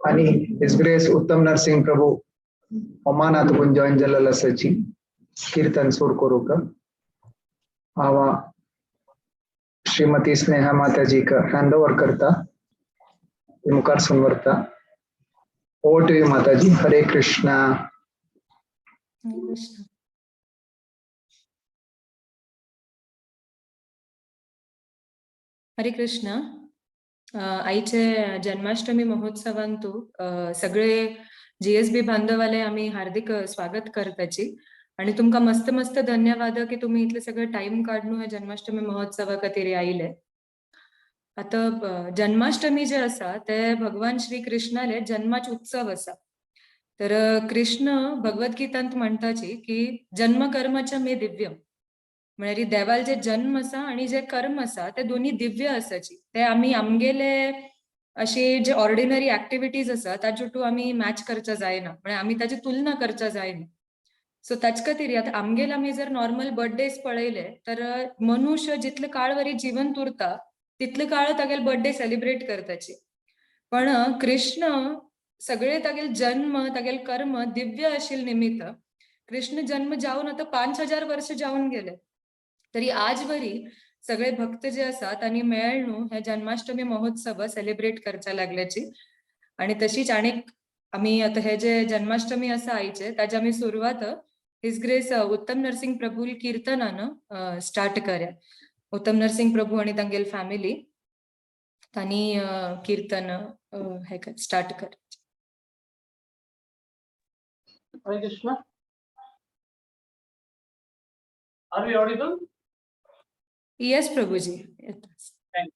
आणि his grace उत्तम नरसिंह प्रभु ओमानाथ कुंजल सची कीर्तन सुर करो का आवा श्रीमती स्नेहा माता जी का हैंड ओवर करता मुखार सुनवर्ता ओवर टू यू माता जी। हरे कृष्णा। हरे कृष्णा। आईचे जन्माष्टमी महोत्सवांतू सगळे जीएसबी बांधवाले आम्ही हार्दिक स्वागत करताची आणि तुमका मस्त मस्त धन्यवाद की तुम्ही इथले सगळं टाइम काढून हे जन्माष्टमी महोत्सवा खातीर आयले। आता जन्माष्टमी जे असा ते भगवान श्री कृष्णाले जन्माचे उत्सव असा। तर कृष्ण भगवद्गीतांत म्हणताची की जन्म कर्मच्या मे दिव्यम, म्हणजे देवाल जे जन्म असा आणि जे कर्म असा ते दोन्ही दिव्य असाची। ते आम्ही आमगेले अशी जे ऑर्डिनरी ऍक्टिव्हिटीज असा तातूंत आम्ही मॅच करचा जायना, म्हणजे आम्ही त्याची तुलना करचा जायना। सो ताच खातीर आता आमगेल आम्ही जर नॉर्मल बर्थडेज पळयले तर मनुष्य जितले काळ वरी जिवंत उरता तितले काळ तागेल बर्थडे सेलिब्रेट करताची। पण कृष्ण सगळे तागेल जन्म तागेल कर्म दिव्य आशिल निमित्त कृष्ण जन्म जाऊन आता 5000 वर्ष जाऊन गेले तरी आज वरी सगळे भक्त जे असतात आणि मेळून हे जन्माष्टमी महोत्सव सेलिब्रेट करचा लागल्याची। आणि तशीच अनेक आम्ही आता हे जे जन्माष्टमी असा आईचे ताजी आम्ही सुरुवात हिज ग्रेस उत्तम नरसिंह प्रभू कीर्तनानं स्टार्ट कर्या। उत्तम नरसिंह प्रभू आणि तांगेल फॅमिली तांणी कीर्तन हे स्टार्ट कर। Hare Krishna. Are we audible? Yes, Prabhuji. Thank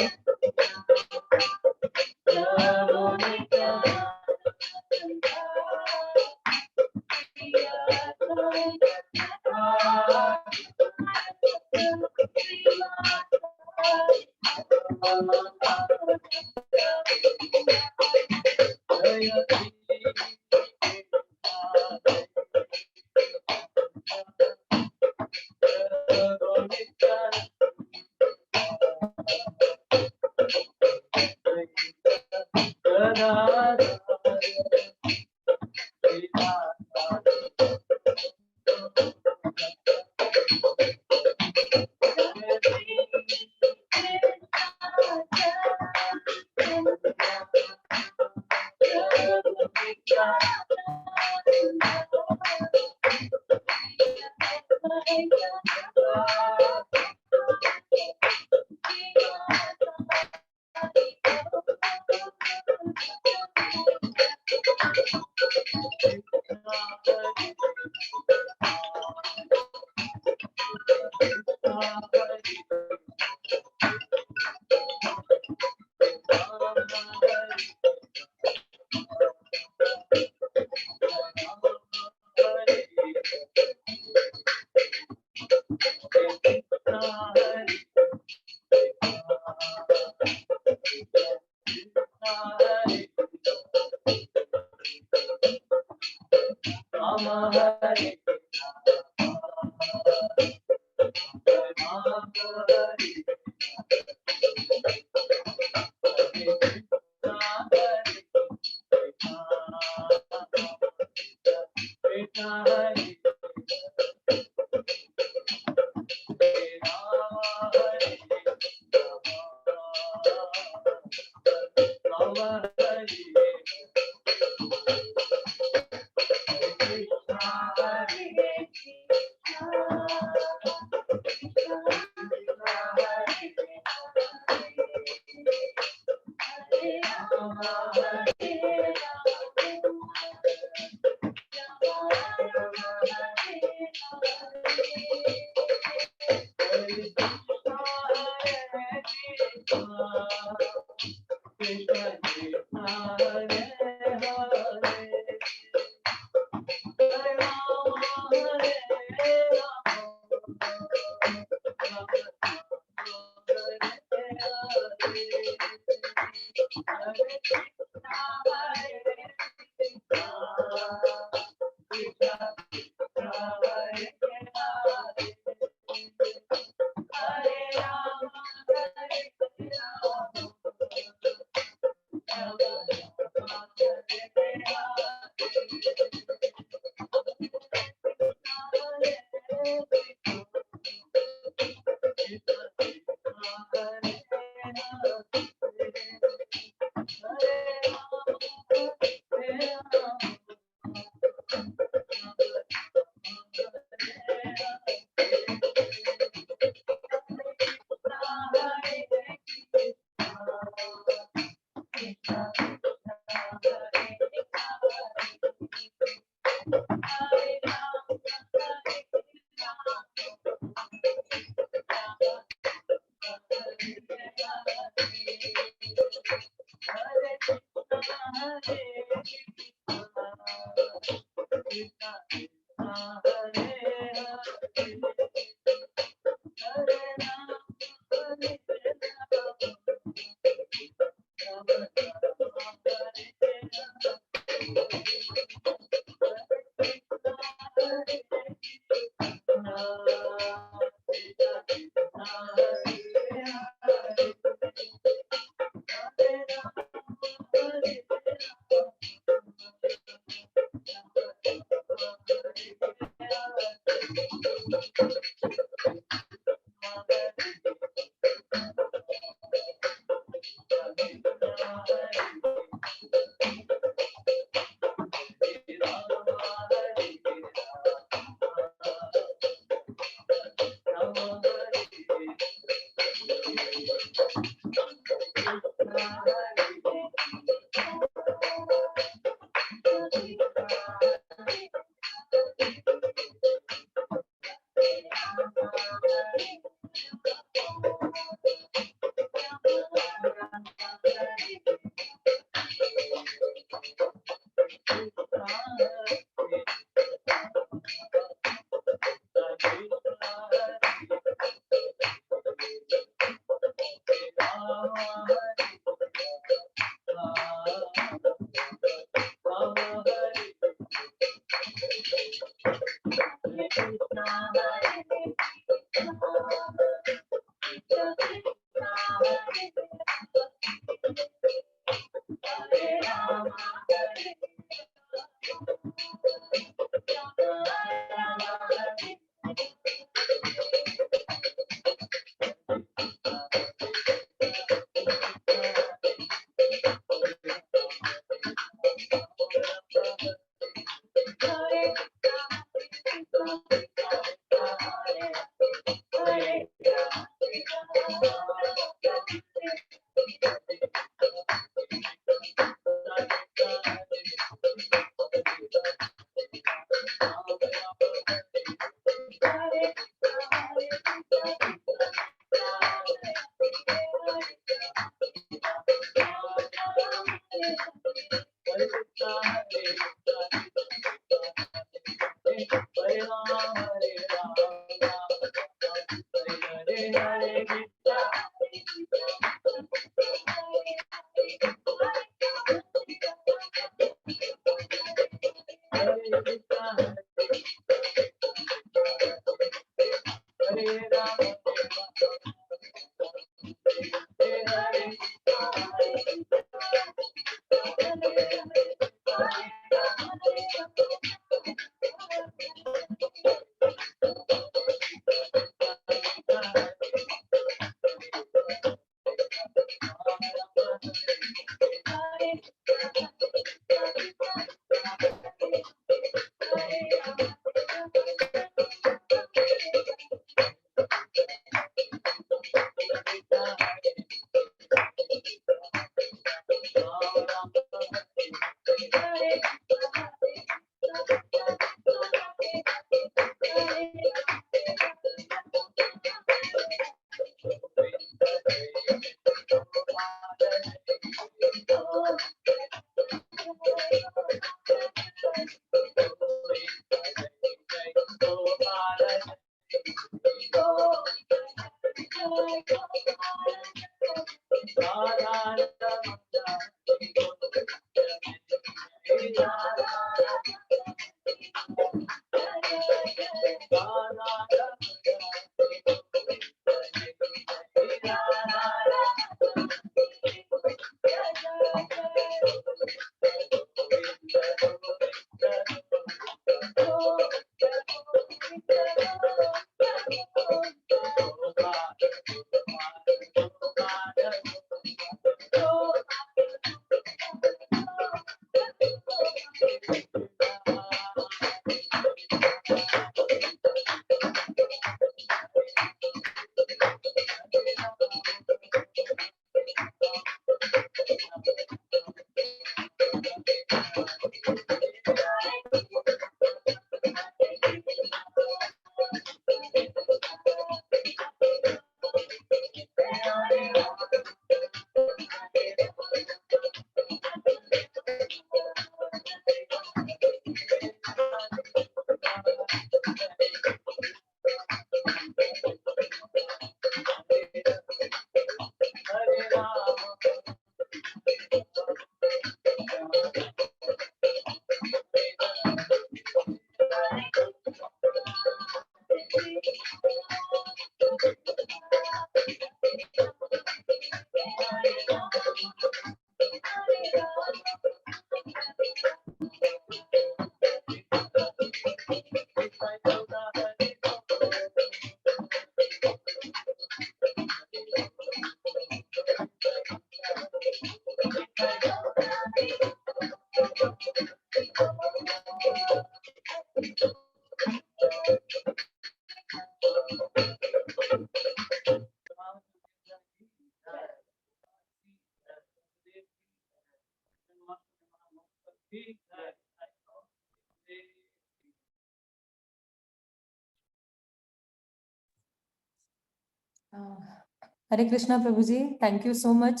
हरे कृष्णा प्रभुजी, थँक यू सो मच.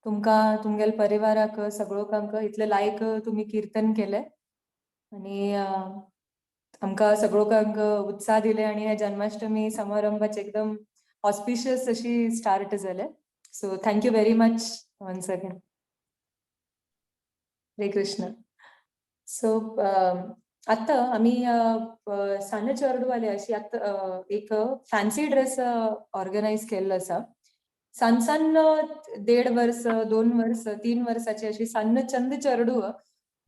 तुमका तुमगेल परिवाराक सगळोकांक इतले लायक तुम्ही कीर्तन केले आणि आमका सगळोकांक उत्साह दिले आणि ह्या जन्माष्टमी समारंभाचे एकदम ऑस्पिशियस अशी स्टार्ट झाले. So thank you very much once again. Hare Krishna. So आता आम्ही साने चेडूवाले अशी आता एक फॅन्सी ड्रेस ऑर्गनायज केल्लो आसा. सान सान 1.5 वर्स 2 वर्स 3 वर्साची अशी सन्न चंद चेडू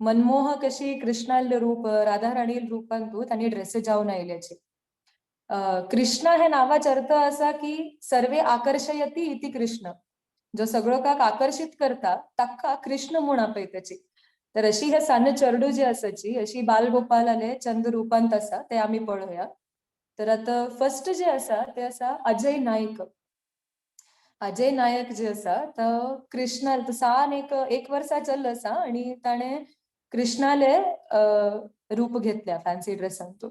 मनमोहक अशी कृष्णाल रूप राधा राणी रूपांतू तांणी ड्रेस जावन आयल्याची. कृष्ण हे नावाचो अर्थ असा की सर्वे आकर्षयती इति कृष्ण, जो सगळं काक आकर्षित करता ताका कृष्ण म्हूण आपयताची. तर अशी हे सान्न चेडू जी आसाची अशी बालगोपालाले चंद रूपांत आसा ते आम्ही पळोवया. तर आता फर्स्ट जे आसा ते आसा अजय नाईक. अजय नायक जे आसा तो कृष्णाल तो सान एक वर्सा चल्लो आसा आणि ताणे कृष्णाले रूप घेतल्या fancy ड्रेसांतू.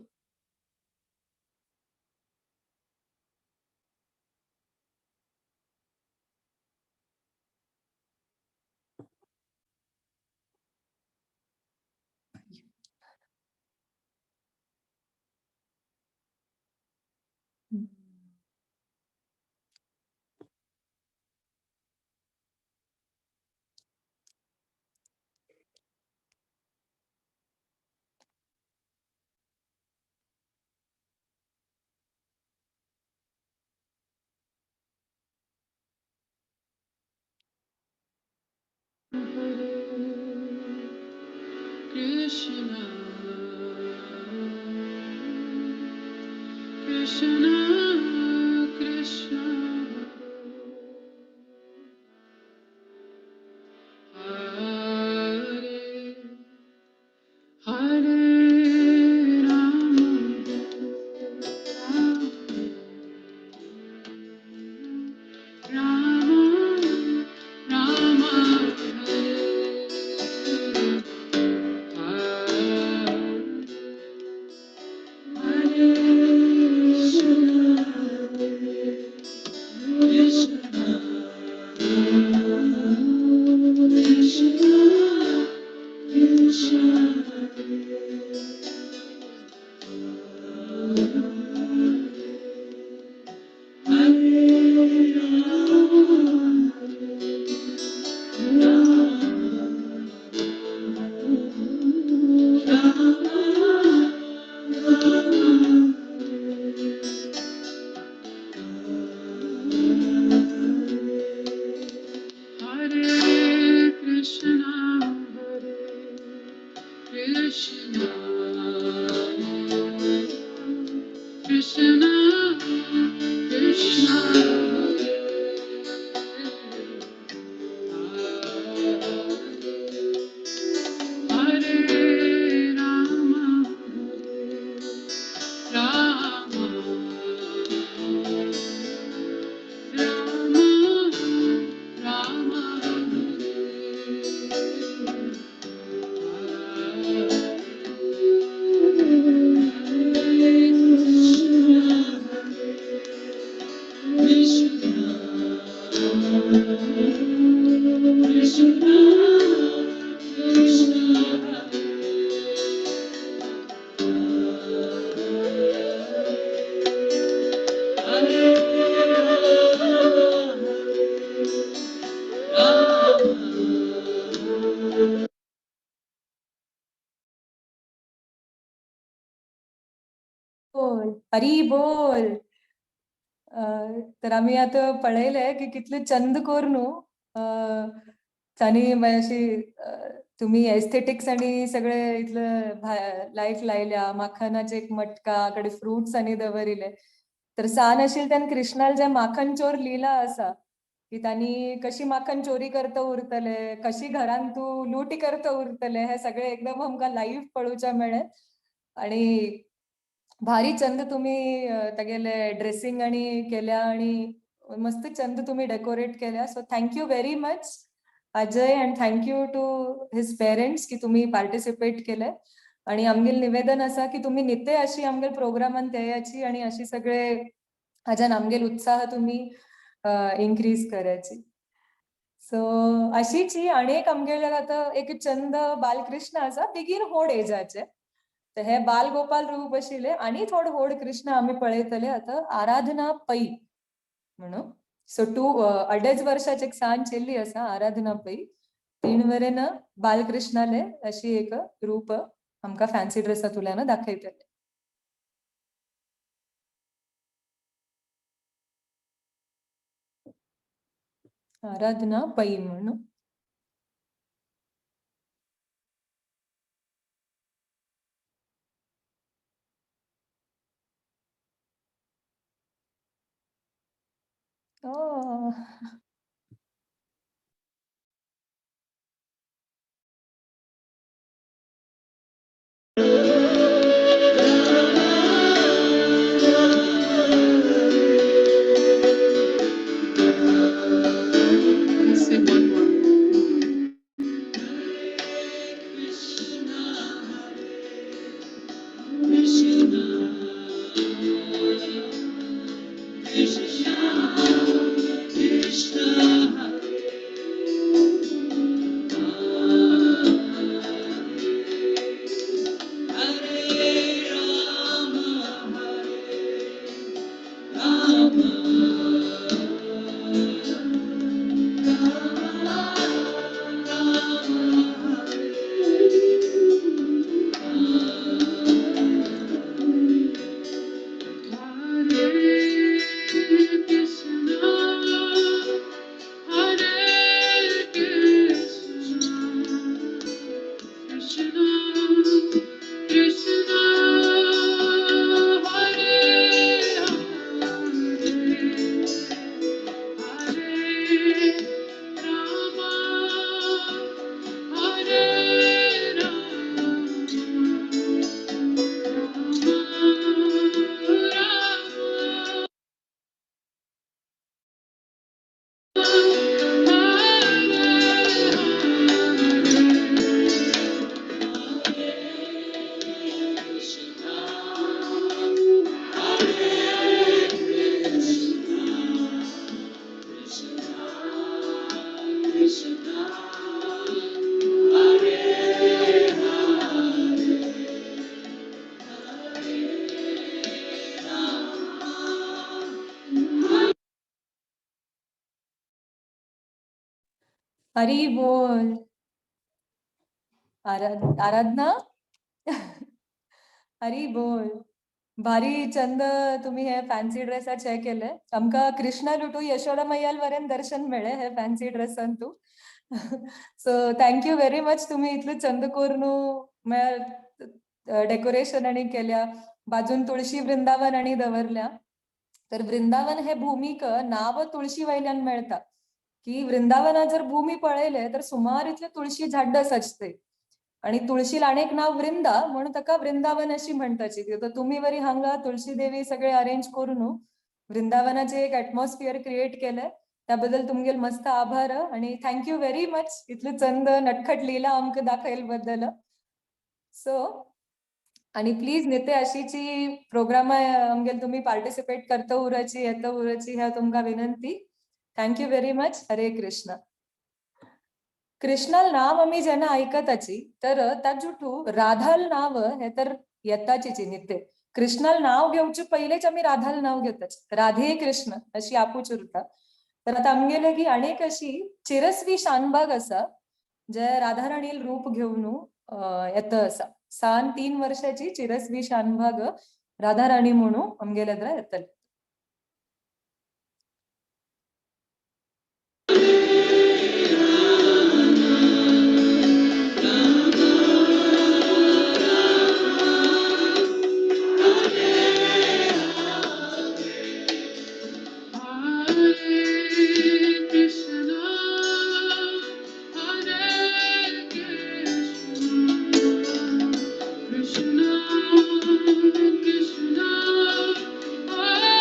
Krishna, Krishna, Krishna, Hare, Hare Rama, Rama, Rama, Hare, Hare Krishna, Krishna, Hare Rama, Rama, Rama, Rama, बोल हरी बोल. तर आम्ही आता पळयले की कितले चंद कोर न्हू तांणी अशी तुम्ही एस्थेटिक्स आणि सगळे इतलं लाईट लायल्या माखनाचे एक मटका कडे फ्रुट्स आणि दवरिले. तर सान आशिल्ले त्यान कृष्णाल जे माखन चोर लिहिला असा की तांणी कशी माखन चोरी करता उरतले कशी घरान तू लुटी करता उरतले हे सगळे एकदम आमकां लाईव्ह पळोवच्या मेळे. आणि भारी चंद तुम्ही तेगेले ड्रेसिंग आणि केल्या आणि मस्त चंद तुम्ही डेकोरेट केल्या. So thank you very much Ajay and thank you to his parents की तुम्ही पार्टिसिपेट केले. आणि आमगेल निवेदन असा की तुम्ही निते अशी आमगेल प्रोग्रामान येयाची आणि अशी सगळे हाज्यान आमगेल उत्साह तुम्ही इन्क्रीज करायची. सो अशीच ही अनेक आमगेले आता एक चंद बालकृष्ण असा बेगीन होड एजाचे. तर हे बालगोपाल रूप आशिल्ले आणि थोडं होड कृष्ण आम्ही पळयतले आता आराधना पै म्हणून. सो 2.5 वर्षाची एक सान चेल्ली असा आराधना पै 3 वरेन बालकृष्णाले अशी एक रूप आमका फॅन्सी ड्रेस तुल्यानं दाखयतले. आराधना पै म्हणून. Oh. Let's say one more. Hari बोल. आराधना हरी बोल. भारी चंद तुम्ही हे फॅन्सी ड्रेसाचे केले. आमका कृष्णा लुटू यशोदा मैयाल वरेन दर्शन मिळे हे फॅन्सी ड्रेसान तू. So thank you very much. तुम्ही इतलं चंद करून डेकोरेशन आणि केल्या. बाजून तुळशी वृंदावन आणि दवरल्या. तर वृंदावन हे भूमिक नाव तुळशी वयल्यान मिळतात. की वृंदावना जर भूमी पळयले तर सुमार इथले तुळशी झाड सजते. आणि तुळशीला अनेक नाव वृंदा म्हणून ताका वृंदावन अशी म्हणताची. तर तुम्ही वरी हांगा तुळशी देवी सगळे अरेंज करून वृंदावनाचे एक ऍटमॉस्फिअर क्रिएट केलंय. त्याबद्दल तुमगेल मस्त आभार आणि थँक्यू व्हेरी मच. इथलं चंद नटखट लीला आमक दाखयल बद्दल. सो आणि प्लीज निते अशीची प्रोग्राम आमगेल तुम्ही पार्टिसिपेट करता उराची येता उराची ह्या तुमका विनंती. Thank you very much. Hare Krishna. Krishnal नाव आम्ही जेन्ना ऐकताची तर ताजुठू राधाल नाव हे तर येताची नित्य. कृष्णाल नाव घेवचे पहिलेच आम्ही राधाल नाव घेतच. राधे कृष्ण अशी आपूच उरता. तर आता आमगेले की अनेक अशी चिरस्वी शानबाग असा जे राधाराणील रूप घेऊन येत असा. 3 वर्षाची चिरस्वी शानबाग राधाराणी म्हणून आमगेले येतले. Krishna, Krishna, Hare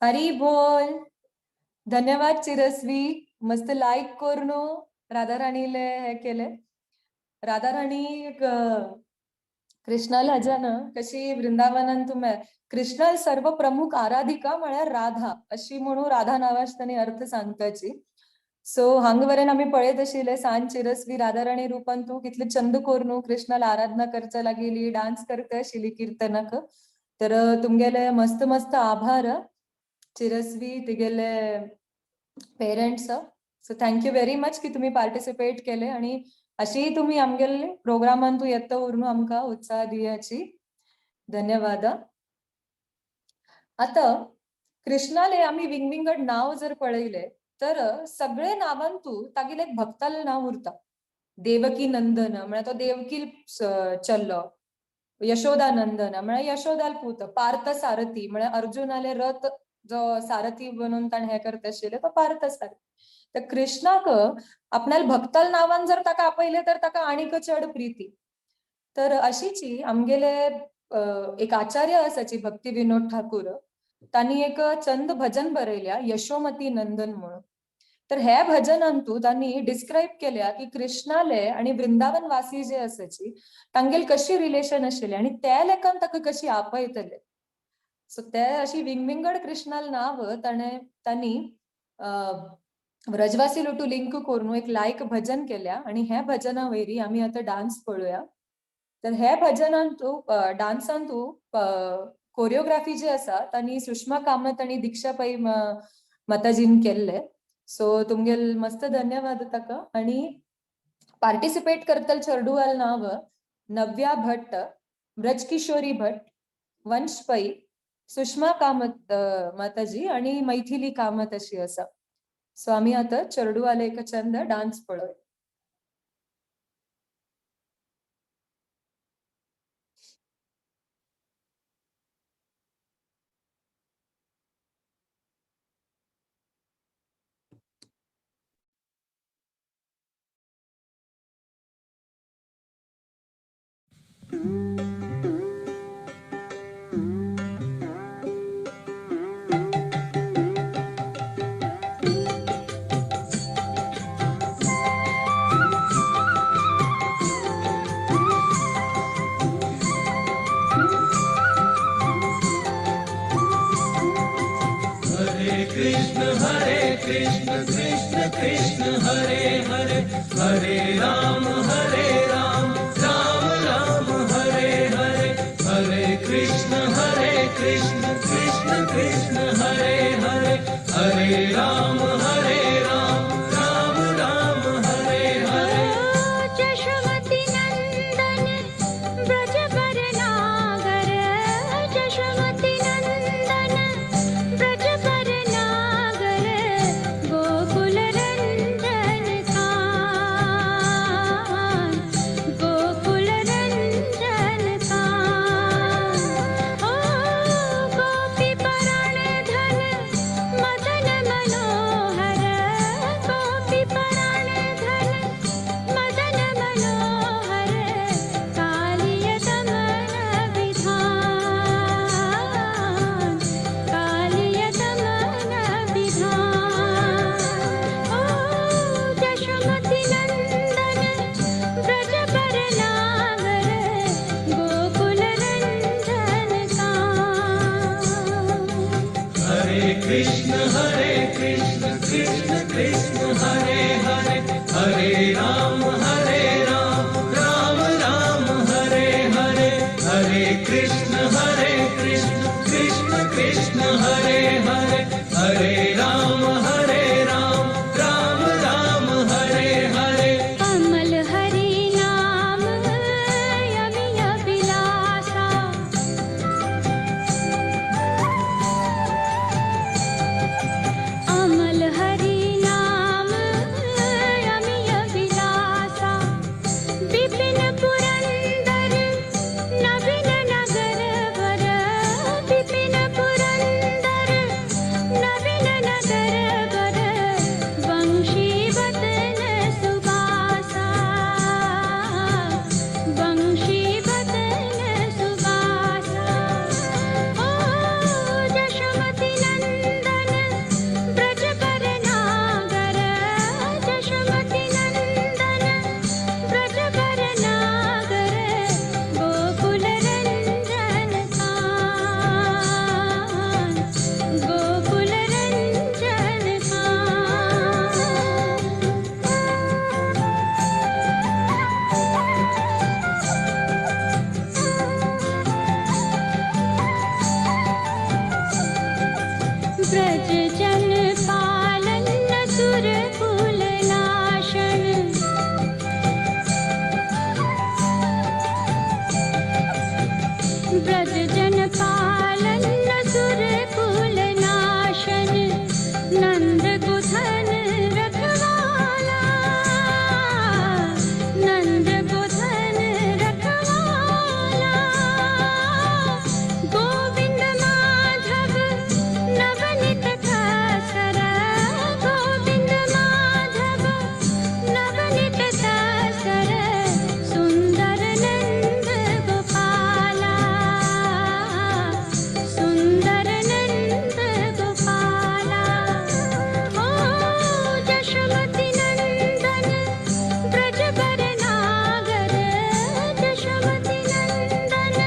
हरी बोल. धन्यवाद चिरस्वी. मस्त लाईक करून राधाराणीले हे केले. राधाराणी कृष्णाला जन कशी वृंदावनान तुम्ही कृष्ण सर्व प्रमुख आराधिका म्हळ्यार राधा अशी म्हणून राधा नावाच त्यांनी अर्थ सांगताची. सो हांग वरेन आम्ही पळयत आशिल्ले सांज चिरस्वी राधाराणी रूपान तू कितले चंद करून कृष्णाला आराधना करचा लागेली, डान्स करता आशिल्ली कीर्तनाक. तर तुमगेले मस्त मस्त आभार चिरस्वी तुगेले parents. So thank you very much की तुम्ही पार्टिसिपेट केले आणि अशी तुम्ही आमगेले प्रोग्रामान तू येता उरून आमका उत्साह दियाची. धन्यवाद. आता कृष्णाले आम्ही विंगविंगड नाव जर पळयले तर सगळे नावांतू तागेले एक भक्ताले नाव उरता. देवकी नंदन म्हळ्यार तो देवकी चल्लो. यशोदा नंदन म्हळ्यार यशोदाल पूत. पार्थ सारथी म्हळ्यार अर्जुनाले रथ जो सारथी बनून ताण हे करता आशिल्ले तो पार्थ सारथी. तर कृष्णाक आपणाला भक्ताल नावान जर ताका आपयले तर ताका आनीक चड प्रीती. तर अशीची आमगेले एक आचार्य आसाची भक्ती विनोद ठाकूर. तांणी एक चंद भजन बरयल्या यशोमती नंदन म्हणून. तर हे भजनांतू तांणी डिस्क्राईब केल्या की कृष्णाले आणि वृंदावन वासी जे आसाची तांगेल कशी रिलेशन आशिल्ले आणि त्या लेखान ताका कशी आपयतले. सो ते अशी विंगविंगड कृष्णाल नाव तांणी व्रजवासी लोटू लिंक करून एक लायक भजन केल्या आणि ह्या भजना वयरी आम्ही आता डान्स पळोवया. तर हे भजनांतू डान्सांतू कोरिओग्राफी जे आसा तांणी सुषमा कामत आणि दीक्षा पै माताजीन केल्ले. सो तुमगेल मस्त धन्यवाद ताका. आणि पार्टिसिपेट करतल चेडूवाल नाव नव्या भट्ट, ब्रजकिशोरी भट्ट, वंश पै, सुषमा कामत माताजी आणि मैथिली कामत अशी आसा. सो आम्ही आता चेडूवाले एक चंद डान्स पळोवया. ब्रज जन पालन सुर कुल नाशन नंद गोधन रखवाला नंद गोधन रखवाला गोविंद माधव नवनीत दासर गोविंद माधव नवनीत दासर सुंदर नंद गोपाला सुंदर नंद गोपाला ओ जशमति नंदन ब्रज बर नागर जशमति नंदन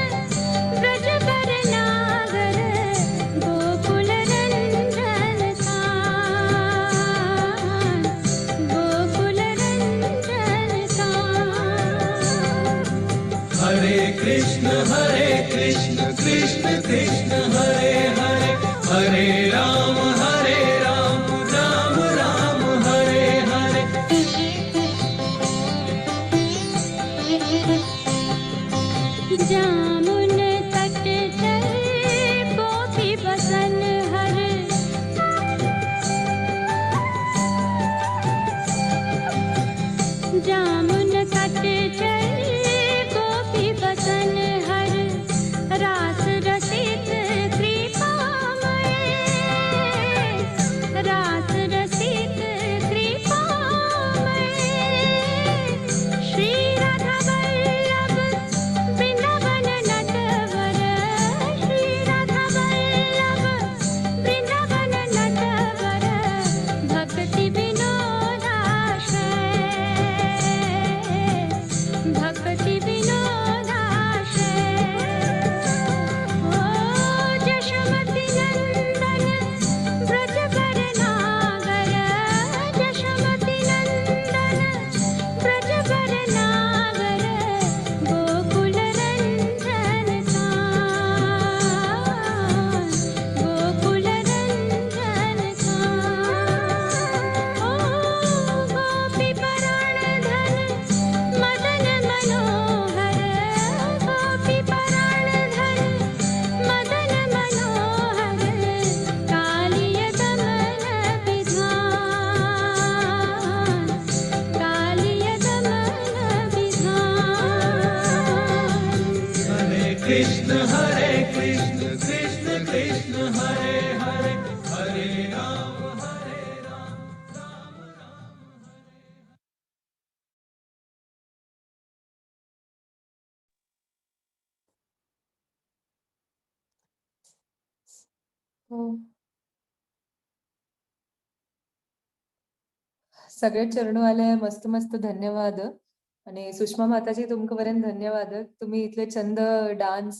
ब्रज बर नागर गोकुल रंजन कान गोकुल रंजन कान हरे कृष्ण कृष्ण कृष्ण हरे हरे हरे राम राम राम हरे हरे जामुन तट चल गोपी बसन हर जामुन तट चल गोपी बसन हर रास रसिक कृपामय रास रसिक कृपामय श्री राधा वल्लभ वृंदावन नटवर श्री राधा वल्लभ वृंदावन नटवर भक्ति विनोदाशय भक्ति विनोदाशय ओ जशमति नंदन ब्रज बर नागर जशमति नंदन ब्रज बर नागर गोकुल रंजन कान गोकुल रंजन कान ओ गोपी पराण धन मदन मनोहर गोपी पराण धन मदन मनोहर कालिय दमन विधान कालिय दमन विधान हरे कृष्ण कृष्ण कृष्ण हरे हरे हरे राम हो. सगळे चरणवाले मस्त मस्त धन्यवाद आणि सुषमा माताजी तुमकवरेन धन्यवाद तुम्ही इथले चंद डान्स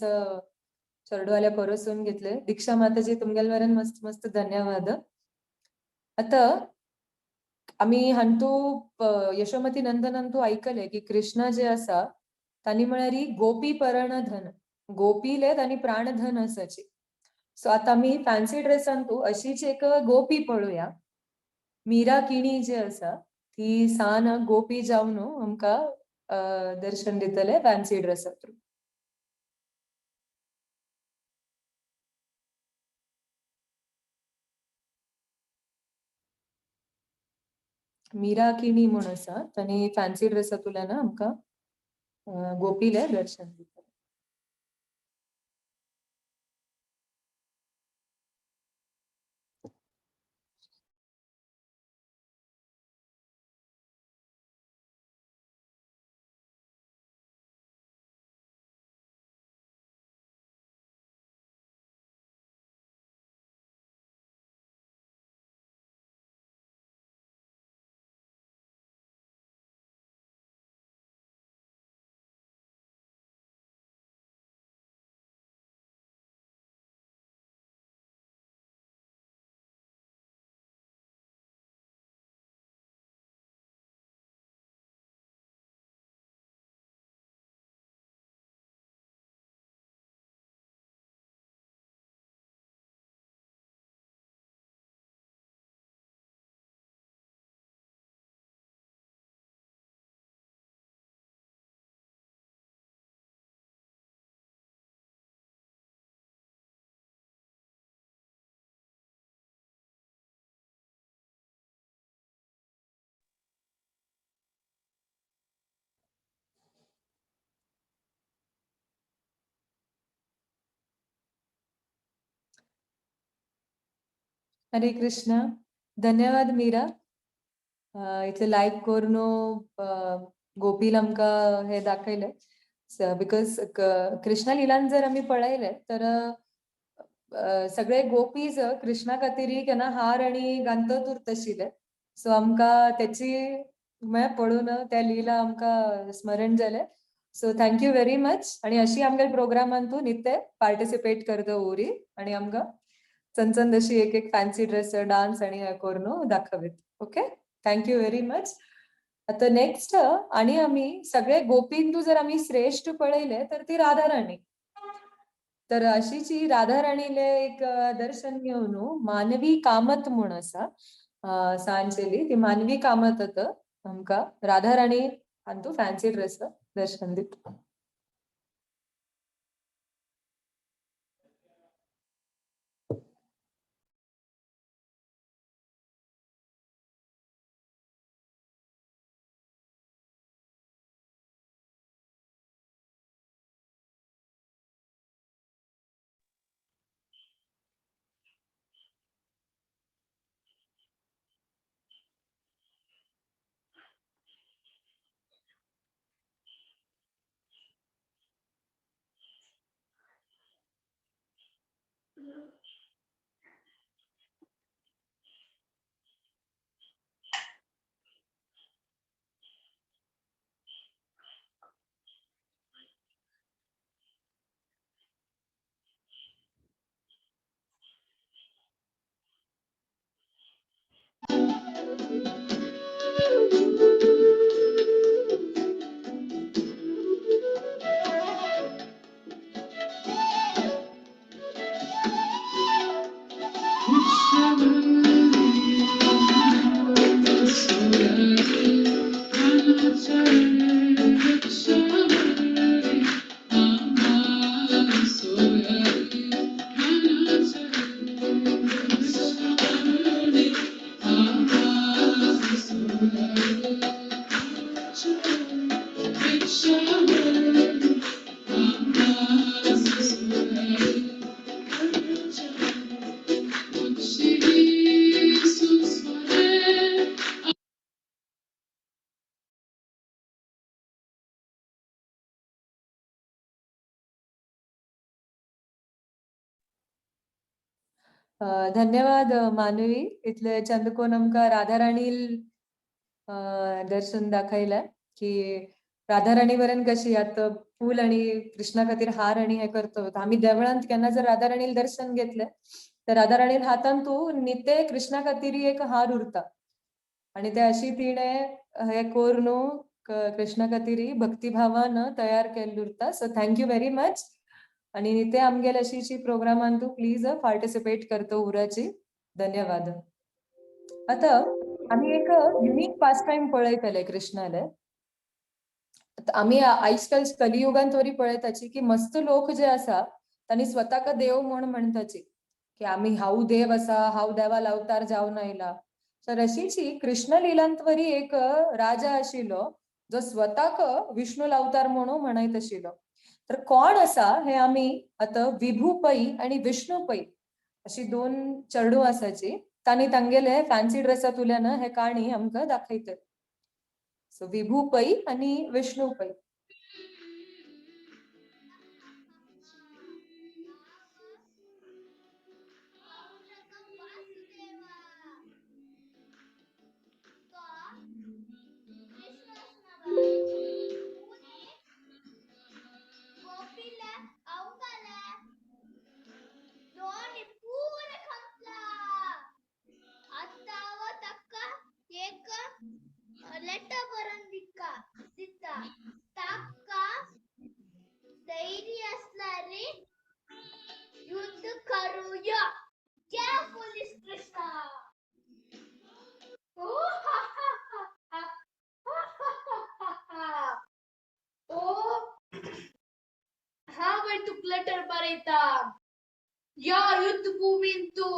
चरडवाल्या परसून घेतले दीक्षा माताजी तुमगेलवरेन मस्त मस्त धन्यवाद आता आम्ही हांतू यशोमती नंदन हांतू ऐकले की कृष्ण जे असा तानी म्हळ्यार गोपी परण धन गोपीले तानी प्राणधन असाची सो आता आम्ही फॅन्सी ड्रेसांतू अशीच एक गोपी पळोवया मीरा किणी जे असा ती सान गोपी जावन आमका दर्शन दितले फॅन्सी ड्रेस थ्रू मीरा किणी म्हणून आसा ताणी फॅन्सी ड्रेसांतल्यान आमका गोपीले दर्शन दितले हरे कृष्ण. धन्यवाद मीरा. इथले लाईक करून गोपील आमकां हे दाखयले बिकॉज कृष्णा लिलान जर आमी पळयले तर सगळे गोपीज कृष्णा खातीर केन्ना हार आनी गांतोच उरतशिले. सो आमकां त्याची म्हळ्यार पळोवन त्या लिला आमकां स्मरण जाले. So thank you very much. आणि अशी आमच्या प्रोग्रामान तूं नित्य पार्टिसिपेट करता उरी आणि आमकां चंचन अशी एक एक फॅन्सी ड्रेस डान्स आणि हे करून दाखवीत. Okay, thank you very much. आता नेक्स्ट आणि आम्ही सगळे गोपींतू जर आम्ही श्रेष्ठ पळयले तर ती राधा राणी. तर अशीच ही राधा राणीले एक दर्शन घेऊन मानवी कामत म्हूण आसा सांचेली ती मानवी कामत आमकां राधा राणी आणि तू फॅन्सी ड्रेस दर्शन दिता. धन्यवाद मानवी. इथले चंदकोन आमकां राधा राणी दर्शन दाखयला की राधा राणी वरन कशी आता फूल आणि कृष्णा खातीर हार आणि हे करतो. आम्ही देवळांत केन्ना जर राधा राणी दर्शन घेतले तर राधा राणी हातान तू निते कृष्णा खातीर एक हार उरता आणि ते अशी तिणे हे करून कृष्णा खातीर भक्तिभावान तयार केल्ली उरता. So thank you very much. आणि निते आमगेल अशीची प्रोग्रामान तू प्लीज पार्टिसिपेट करतो उराची. धन्यवाद. आता आम्ही एक युनिक पास टाइम पळयतले कृष्णाले. आम्ही आजकाल कलियुगांत तरी पळयताची की मस्त लोक जे आसा तांणी स्वताक देव म्हूण म्हणताची की आम्ही हाऊ देव असा, हाऊ देवाला अवतार जावन आयला. तर अशीच ही कृष्ण लिलांत वरी एक राजा आशिल्लो जो स्वताक विष्णू अवतार म्हणून म्हणत आशिल्लो. तर कोण असा हे आम्ही आता विभू पै आणि विष्णू पै अशी दोन चेडू आसाची तांणी तांगेले फॅन्सी ड्रेसांतल्यान हे काणी आमकां दाखयतात. सो विभू पै आणि विष्णू पै. लेटर बरन दिता ताका धैर्य असणारे युद्ध करूया. जय पोलीस कृष्णा. हा वय तू लेटर बरयता या युद्ध भूमीन तू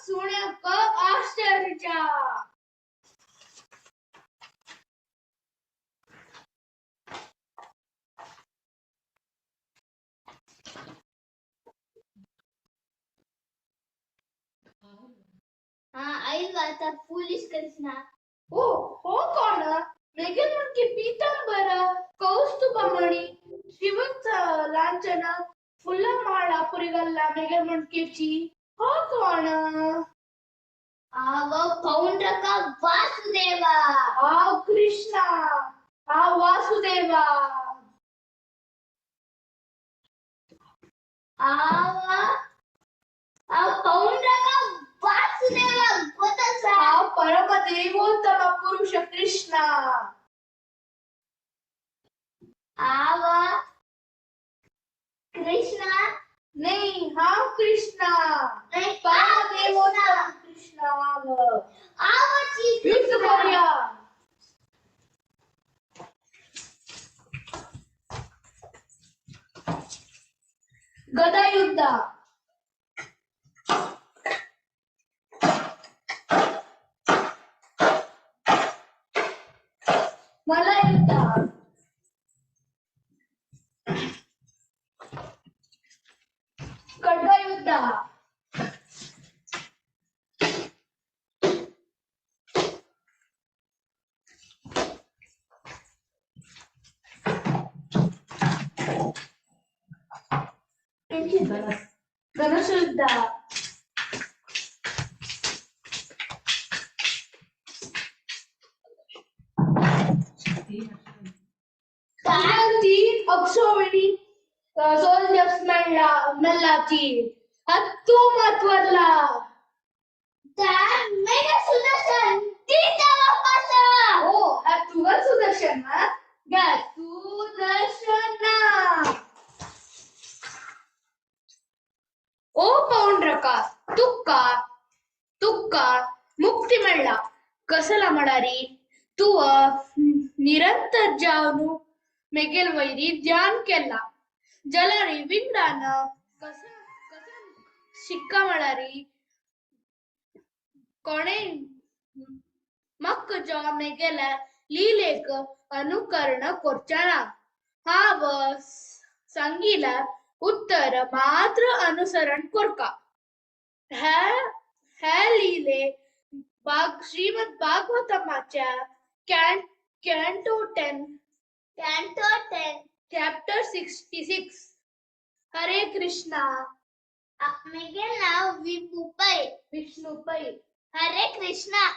सुनक आश्चर्य. फाईल वाचता पोलीस कृष्णा. हो हो कोण मेघन म्हणके पीतांबर कौस्तुभमणी श्रीमंत लांಛನ फुलमाळ पुरिगल्ला मेघन म्हणकेची हो कोण. आव पौंड्रक वासुदेवा. आव कृष्णा. आव वासुदेवा. पौंड्रक वासुदेवा गोतसा. आव परमदेवोत्तम पुरुष कृष्णा. आव कृष्णा. नहीं हा कृष्णा. नहीं परमदेवोत्तम कृष्णा. आव युद्ध करूया. गदा युद्ध. मला युद्ध. खड्ग युद्ध. धनुष युद्ध. ती अक्षोहिणी सोल्जर्स मेल्लाची हत्तू महत्वरला. मेघ सुदर्शन तीचा वापस. हो हा तुझा सुदर्शन ना. गा सुदर्शन. ओ पौंड्रका तुक्का मुक्ती मिळला कसला म्हणारी. तू निरंतर जावनु मेघेल वैरी ध्यान केला. जलारी विंगडान कस शिक्का म्हणारी कोणे मक्क जो मेघेला लीलेक अनुकरण करचाना. हा व सांगीला उत्तर मात्र अनुसरण करका. ह्या लीले श्रीमद भागवतमाच्या कॅन्टो 10 चॅप्टर 66. हरे कृष्णा. मेघे नाव विष्णू पै. हरे कृष्णा.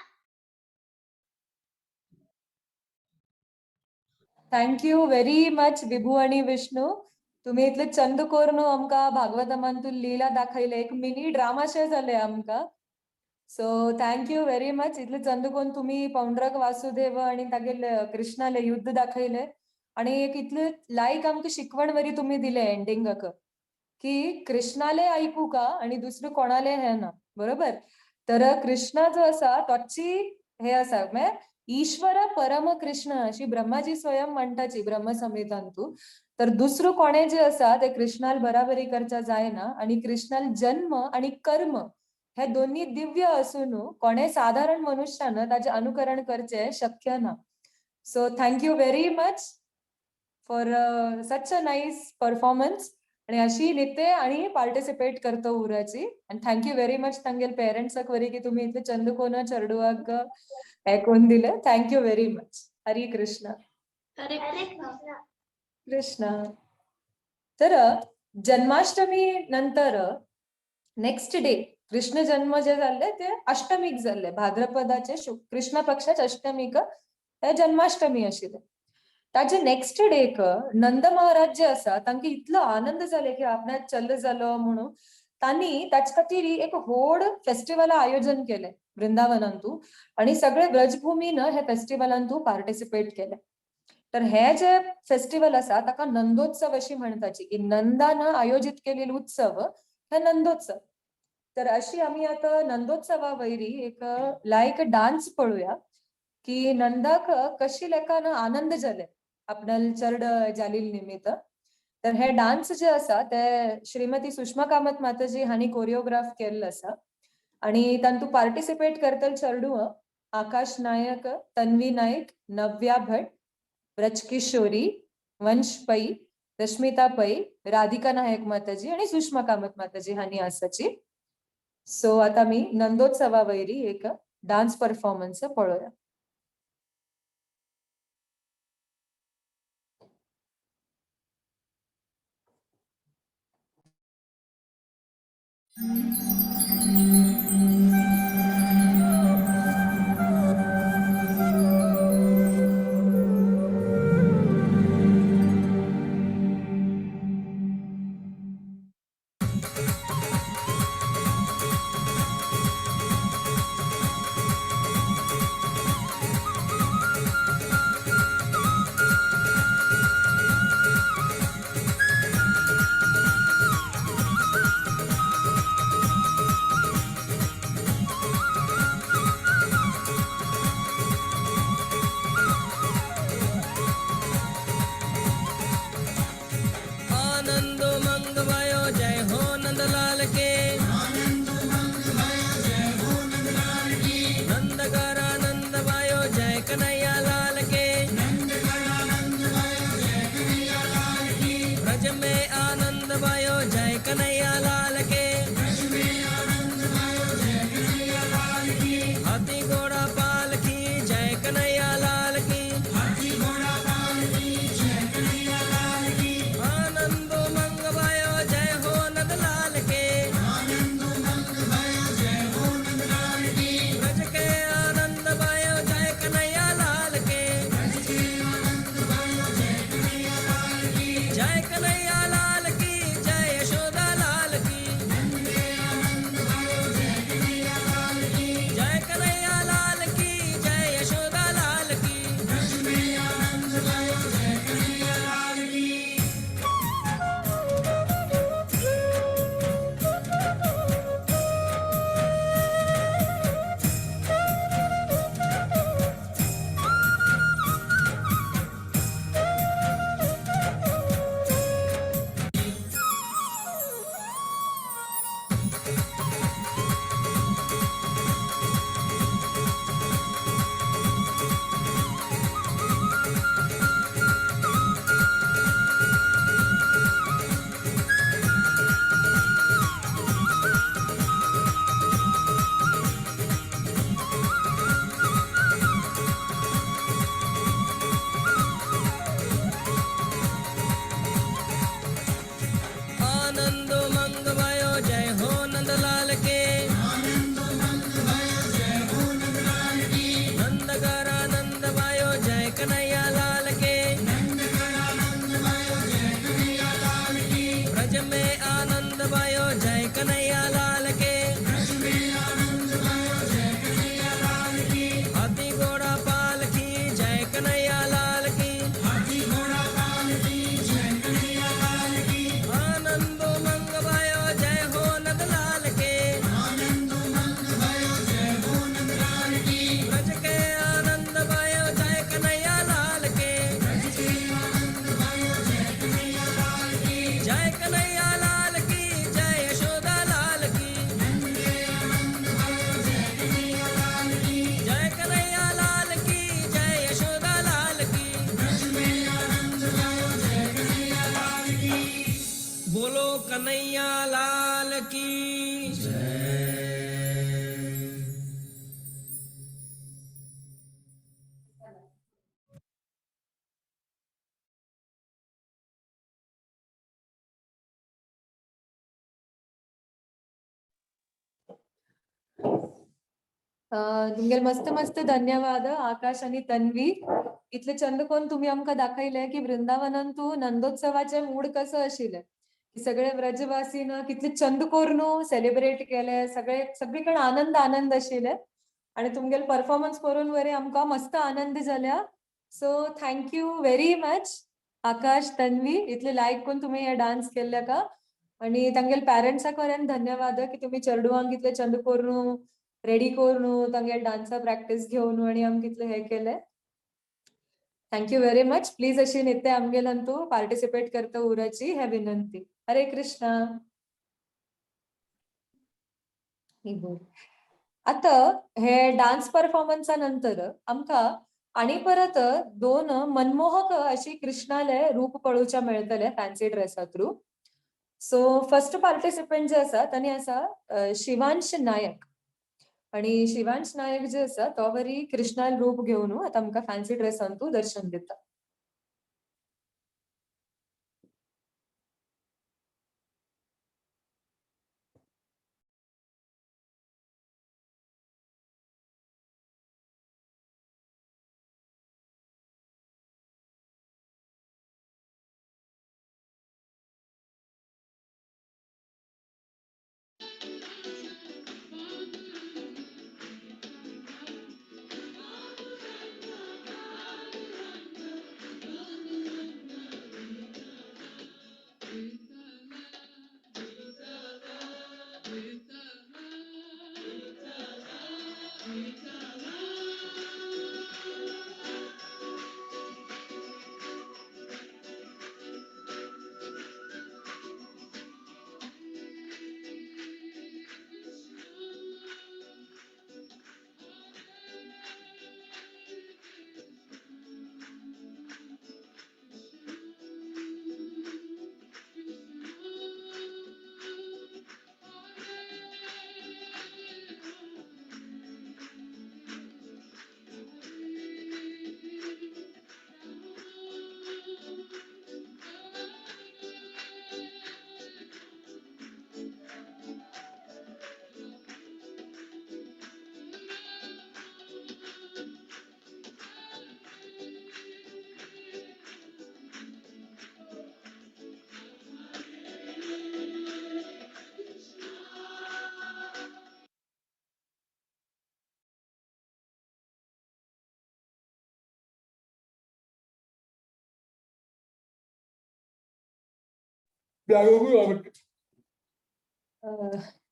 थँक्यू व्हेरी मच विभू आणि विष्णू. तुम्ही इथले चंद कोरनो आमका भागवतमांतून लीला दाखयले. एक मिनी ड्रामाशे झाले आमका. So thank you very much. इथले चंद कोण तुम्ही पौंड्रक वासुदेव आणि तागेल कृष्णाले युद्ध दाखयले. आणि एक इथले लायक आमका शिकवण वरी तुम्ही दिले एंडिंगक की कृष्णाले ऐकू का आणि दुसरं कोणाले हे ना. बरोबर. तर कृष्णा जो असा तोची हे असा ईश्वर परम कृष्ण अशी ब्रह्माजी स्वयं म्हणटाची ब्रह्मसंहितांतू. तर दुसरं कोणे जे असा ते कृष्णाल बराबरी करचा जायना. आणि कृष्णाल जन्म आणि कर्म हे दोन्ही दिव्य असून कोणे साधारण मनुष्यानं त्याचे अनुकरण करचे शक्य ना. So thank you very much for such a nice performance. आणि अशी नित्य आणि पार्टिसिपेट करतो उराची. आणि थँक्यू व्हेरी मच तांगेल पेरेंट्सक वरी की तुम्ही इथे चंदकोन चरडुवाक ऐकून दिलं. Thank you very much. Hari Krishna. हरे कृष्णा. कृष्ण. तर जन्माष्टमी नंतर नेक्स्ट डे कृष्ण जन्म जे झाले ते अष्टमीक झाले. भाद्रपदाचे कृष्ण पक्षाचे अष्टमीक हे जन्माष्टमी आशिल्ले. ताजे नेक्स्ट डेक नंद महाराज जे आसा तांकां इतलो आनंद जाले की आपणाक चल्ल जालो म्हणून तांणी ताचे खातीर एक व्हड फेस्टिवला आयोजन केले वृंदावनांतू. आणि सगळे ब्रजभूमीन हे फेस्टिवलांतू पार्टिसिपेट केले. तर हे जे फेस्टिवल आसा ताका नंदोत्सव अशी म्हणटाची की नंदानं आयोजित केलेले उत्सव हे नंदोत्सव. तर अशी आम्ही आता नंदोत्सवा वैरी एक लायक डान्स पळूया की नंदाक कशी लेखानं आनंद जाले आपणाल चरड जालील निमित्त. तर हे डान्स जे आसा ते श्रीमती सुषमा कामत माताजी हांणी कोरिओग्राफ केल्लो आसा. आणि तांतू पार्टिसिपेट करतल चरडू आकाश नायक, तन्वी नायक, नव्या भट, ब्रजकिशोरी, वंश पै, रश्मिता पै, राधिका नायक माताजी आणि सुषमा कामत माताजी हांणी आसाची. सो आता मी नंदोत्सवा वैरी एक डान्स परफॉर्मन्स पळोवया. आनंदो मंग भयो जय हो नंदलाल के नंद गरानंद भयो जय कन्हैया लाल के ब्रज में आनंद भयो जय कन्हैया लाल के हाथी घोड़ा पालकी जय कन्हैया लाल की आनंदो मंग भयो जय हो नंदलाल के ब्रज के आनंद भयो जय कन्हैया लाल के जय कन्हैया लाल की जय यशोदा लाल की जय कन्हैया लाल की जय यशोदा लाल की आनंदो मंग भयो जय हो नंदलाल के नंद गरानंद भयो जय कन्हैया लाल के ब्रज में आनंद भयो जय कन्हैया लाल के हाथी घोड़ा पालकी जय कन्हैया लाल की आनंदो मंग भयो जय हो नंदलाल के ब्रज के आनंद भयो जय कन्हैया लाल के जय कन्हैया लाल की जय यशोदा लाल की जय कन्हैया लाल की जय यशोदा लाल की बोलो कन्हैया लाल की तुमगे मस्त मस्त धन्यवाद आकाश आणि तन्वी. इथले चंदकोन तुम्ही आमका दाखयले की वृंदावनान तू नंदोत्सवाचे मूड कसं आशिल्ले. सगळे व्रजवासीन कितले चंद करून सेलिब्रेट केले, सगळीकडे आनंद आनंद आशिल्ले आणि तुमगेल परफॉर्मन्स करून वरे आमका मस्त आनंद झाल्या. सो थँक्यू व्हेरी मच आकाश तन्वी इतले लायक करून तुम्ही हे डान्स केले का. आणि तांगेल पॅरेंट्साक खऱ्यान धन्यवाद की तुम्ही चेडवांक इतले चंद करून रेडी करून तांगेल डान्सा प्रॅक्टिस घेऊन आणि आमक इतले हे केले. Thank you very much. प्लीज अशी नित्य आमगेलन तू पार्टिसिपेट करता उराची हे विनंती. हरे कृष्णा. आता हे डान्स परफॉर्मन्सा नंतर आमका आणि परत दोन मनमोहक अशी कृष्णाले रूप पळोवच्या मेळटले फॅन्सी ड्रेसा थ्रू. सो फर्स्ट पार्टिसिपंट जे आसा तांणी आसा शिवांश नायक. आणि शिवांश नायक जे आसा तो वरी कृष्णाल रूप घेवन आता आमकां फॅन्सी ड्रेसांतू दर्शन दिता.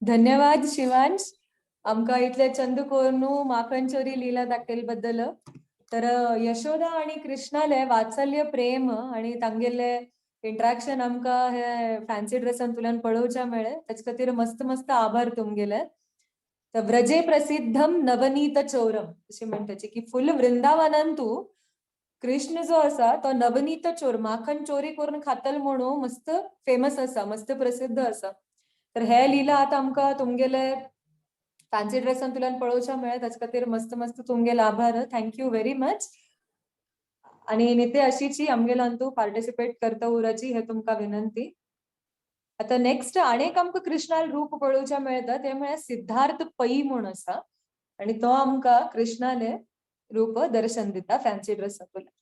धन्यवाद शिवांश. आमकां इतले चंद कोरनू माखन चोरी लीला दाखयल बद्दल. तर यशोदा आणि कृष्णाले वात्सल्य प्रेम आणि तांगेले इंटरॅक्शन आमकां हे फॅन्सी ड्रेसांतल्यान पळोवच्या मेळे. तेच खातीर मस्त मस्त आभार तुमगेले. तर व्रजे प्रसिद्धम नवनीत चोरम अशी म्हणटाची की फुल वृंदावनांतू कृष्ण जो आसा तो नवनीत चोर माखन चोरी करून खातल म्हणून मस्त फेमस आसा, मस्त प्रसिद्ध आसा. तर हे लीला आता आमकां तुमगेले फॅन्सी ड्रेसांतल्यान पळोवच्या मेळे. ताचे खातीर मस्त मस्त तुमगेले आभार. Thank you very much. आणि निते अशीची आमगेल्यान तू पार्टिसिपेट करता उराची हे तुमकां विनंती. आता नेक्स्ट अनेक आमकां कृष्णाल रूप पळोवच्या मेळटा ते म्हळ्यार सिद्धार्थ पै म्हूण आसा आणि तो आमकां कृष्णाले रूप दर्शन दिता फॅन्सी ड्रेसांतल्यान.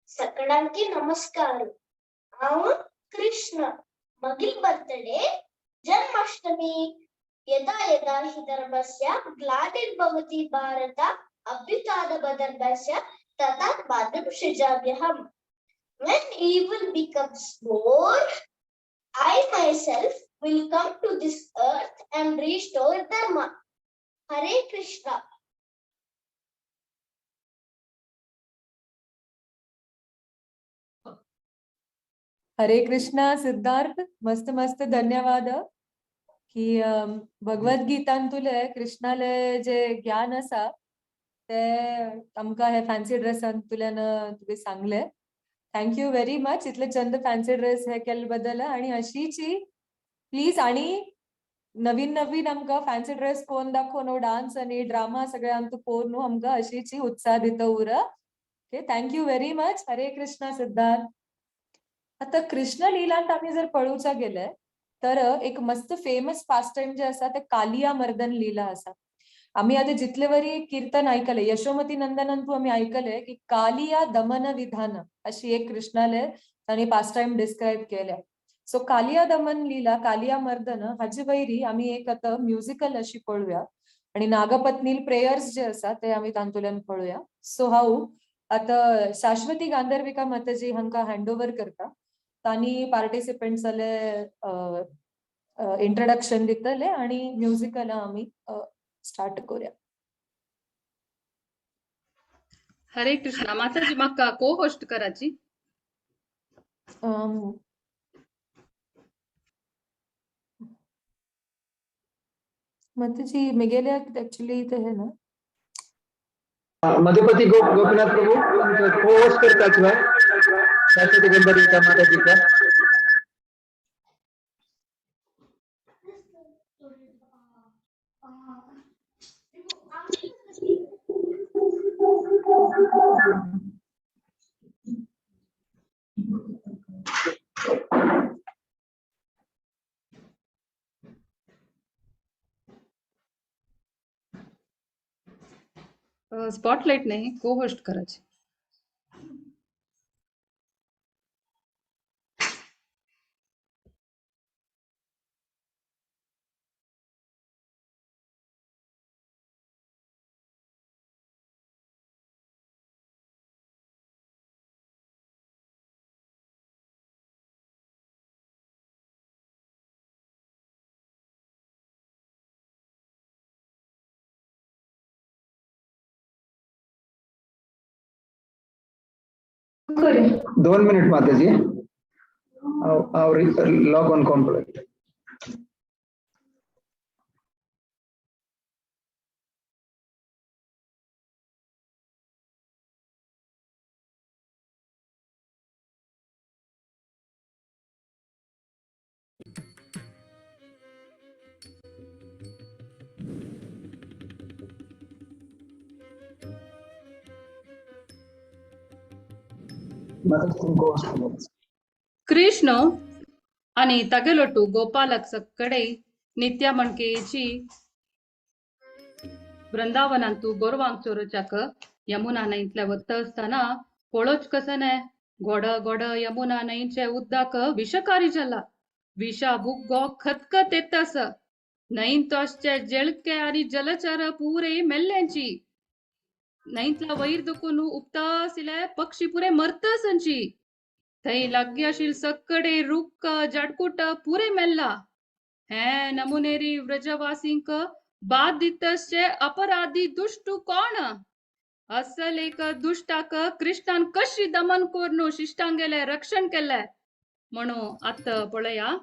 सकळांकी नमस्कार. हांव कृष्ण. मगील बर्थडे जन्माष्टमी. यदा यदा हि धर्मस्य ग्लानिर्भवति Bharat अभ्युत्थानमधर्मस्य तदात्मानं सृजाम्यहम्. When evil becomes more, I myself will come to this earth and restore dharma. Hare Krishna. हरे कृष्णा सिद्धार्थ. मस्त मस्त धन्यवाद की भगवद्गीतांतुले कृष्णाले जे ज्ञान आसा ते आमकां हे फॅन्सी ड्रेसांतल्यान तुवें सांगले. Thank you very much. इतले चंद फॅन्सी ड्रेस हे केले बद्दल. आणि अशीची प्लीज आणि नवीन नवीन आमकां फॅन्सी ड्रेस कोण दाखोवन डान्स आणि ड्रामा सगळे आमकां पळोवन आमकां अशीची उत्साह दिता उरा. Okay, thank you very much. हरे कृष्णा सिद्धार्थ. आता कृष्ण लीलांत आम्ही जर पळोवच्या गेले तर एक मस्त फेमस पास्ट टाइम जे आसा ते कालिया मर्दन लीला आसा. आम्ही आता जितले वरी कीर्तन ऐकले यशोमती नंदनंतू आम्ही ऐकले की कालिया दमन विधान अशी एक कृष्णाले तांणी पास्ट टाइम डिस्क्राईब केल्या. सो कालिया दमन लीला कालिया मर्दन हाजी वैरी आम्ही एक आता म्युझिकल अशी पळोवया आणि नागपत्नील प्रेयर्स जे आसा ते आम्ही तांतुल्यान पळोवया. सो हांव आता शाश्वती गांधर्विका माताजी हांकां हँड ओव्हर करता. तांणी पार्टिसिपेंट्साले इंट्रोडक्शन दितले आणि म्युझिकल आम्ही स्टार्ट करूया. हरे कृष्णा. माताजी म्हाका को होस्ट कराची. माताजी मेगेल्या एक्चुअली ते है ना मधुपति गोपीनाथ प्रभु को होस्ट करतात ना सरस्वती गणपतीच्या माताजीचा. स्पॉटलाइट नाही, को होस्ट करायचे. करेन. 2 मिनिट माताजी. Log on complete. ಕೃಷ್ಣ आणि ತಗಲೊಟ್ಟು ಗೋಪಾಲಕ್ ಸಕ್ಕಡೆ ನಿತ್ಯ ಮಣ್ಕೆची वृंदावनांतू गोरवांक चोरच्याक यमुना न्हंयतल्या वत्ता असताना पळोवच कसं नाय घोड घोड यमुना न्हंयचे उद्दाक विषकारी जाला. विषा बुग्गो खतखत येतास. न्हंयन तोशचे जेळके आणि जलचर पुरे मेल्ल्यांची. न्हंयतला वयर दुखून उपता आशिल्ले पक्षी पुरे मरतसंची. थंय लागीं आशिल्ले सकडे रुक्क जडकुट पुरे मेल्ला. हे नमुनेरी व्रजवासींक बाद दितसचे अपराधी दुष्टू कोण? असल एक दुष्टाक कृष्णान कशी दमन करून शिष्टांगेले रक्षण केले म्हणून आत पळया.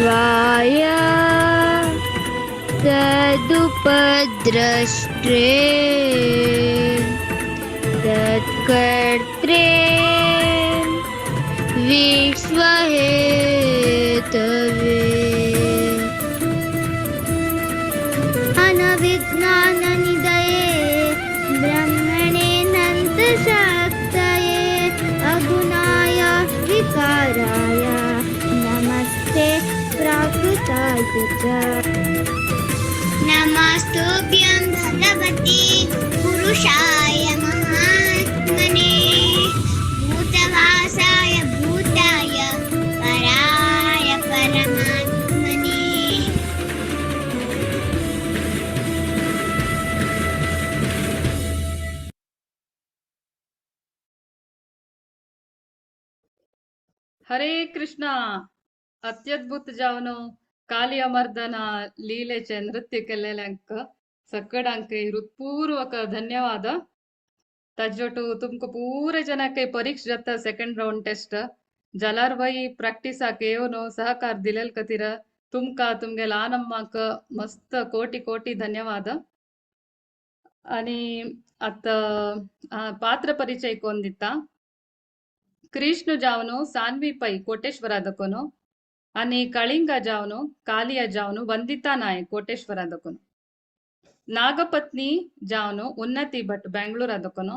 सर्वाय तदुपद्रष्टे तत्कर्त्रे विश्वहेतवे अनविज्ञाननिधये ब्रह्मणे नन्तशक्तये अगुणाय विकाराय नमस्ते प्राकृताय च नमस्तुभ्यं भगवते पुरुषाय महात्मने भूतवासाय भूताय पराय परमात्मने हरे कृष्ण. अत्यद्भुत जावनो काली अमर्दन ಲೀಲೆचे नृत्य केलेल्यांक सकडांक हृत्पूर्वक धन्यवाद. ताजोटू तुमक पूरे जनಕ್ಕೆ परीक्षा जाता सेकंड राउंड टेस्ट जाल्यार वय प्रॅक्टिसाक येवन सहकार दिलेल खातीर तुमका तुमगे ल्हान अम्माक मस्त कोटी कोटी धन्यवाद. आणि आता पात्र परिचय कोण दिता. कृष्ण जावनो सान्वी पै कोटेश्वरादकोनो आणि कಳಿಂಗ जावनो कालिया जावनो ವಂದಿತಾ ನಾಯಕ್ ಕೋಟೇಶ್ವರದಕೋನು. नागपत्नी जावनो उन्नति भट बेंगळूरादकोनो.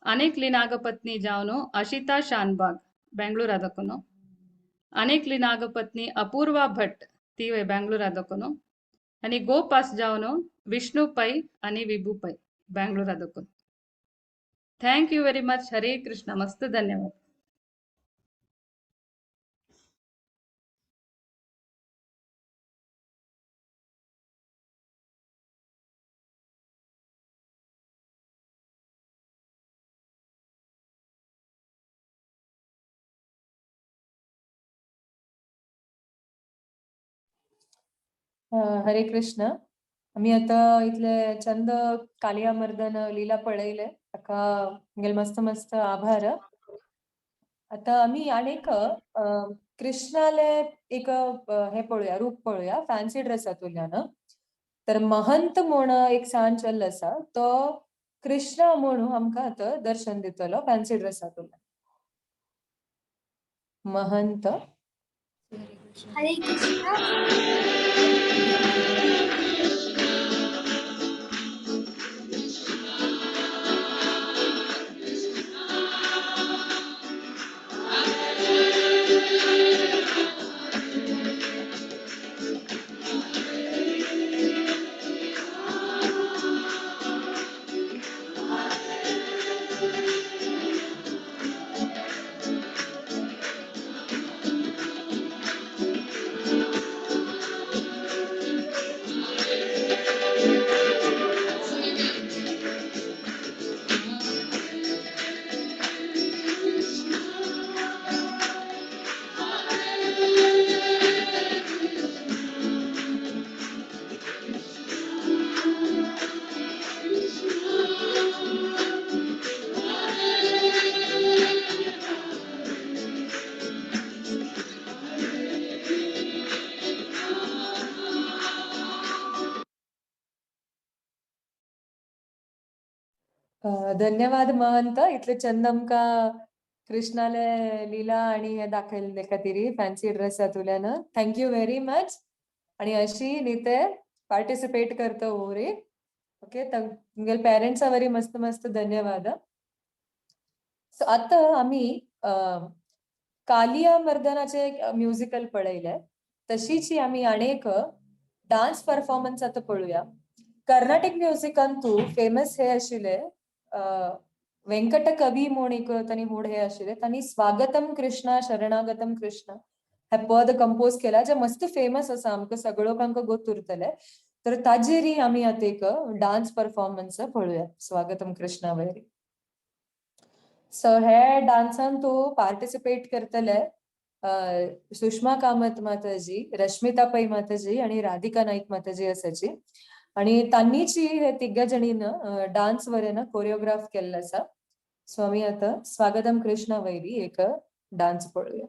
अनेकली नागपत्नी जावनो अशिता शानबाग बेंगळूरादकोनो. अनेकली नागपत्नी अपूर्वा भट तीवे बेंगळूरादकोनो. आणि गोपास जावनो विष्णू पै आणि विभू पै बेंगळूरादकोनो. Thank you very much. Hare Krishna. मस्त धन्यवाद. हरे कृष्ण. आम्ही आता इथले चंद कालिया मर्दन लीला पळयले ताका तुमगेले मस्त मस्त आभार. आता आम्ही अनेक कृष्णाले एक हे पळोवया रूप पळोवया फॅन्सी ड्रेसांतल्यान. तर महंत म्हूण एक सांज चल्ला आसा तो कृष्ण म्हणून आमकां आतां दर्शन दितलो फॅन्सी ड्रेसांतल्यान. महंत. हरे कृष्ण. धन्यवाद महंत इतले चंद आमकां कृष्णाले लीला आणि हे दाखयले खातीर फॅन्सी ड्रेसांतल्यान. Thank you very much. आणि अशी नीते पार्टिसिपेट करता ओरे. ओके तुमगेले पेरेंट्सा वरी मस्त मस्त धन्यवाद. सो आता आम्ही कालिया मर्दनाचे म्युझिकल पळयले तशीच आम्ही अनेक डान्स परफॉर्मन्स आता पळोवया. कर्नाटिक म्युझिकांतू फेमस हे आशिल्ले वेंकट कवी म्हूण एक तांणी मूड हे आशिल्ले तांणी स्वागतम कृष्णा शरणागतम कृष्ण हे पद कंपोज केला जे मस्त फेमस आसा आमकां सगळ्यांक गोत उरतले. तर ताजेरी आम्ही आता एक डान्स परफॉर्मन्स पळोवया स्वागतम कृष्णा वयरी. सो हे डान्सान तू पार्टिसिपेट करतले सुषमा कामत माताजी, रश्मिता पै माताजी आणि राधिका नाईक माताजी आसाची. आणि तांनीची हे तिघ जणीन डान्स वरेन कोरिओग्राफ केल्लो आसा. सो आम्ही आता स्वागतम कृष्णा वयरी एक डान्स पळोवया.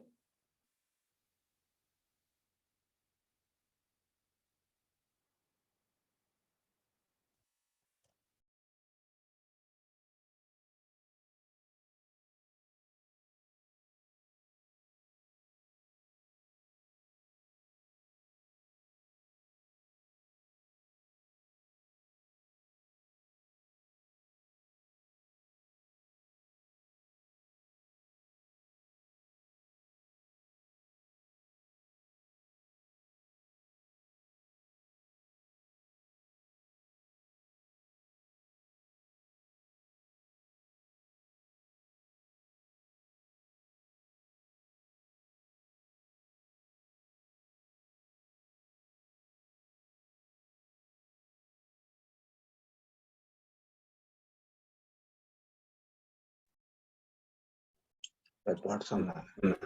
That's what's on that.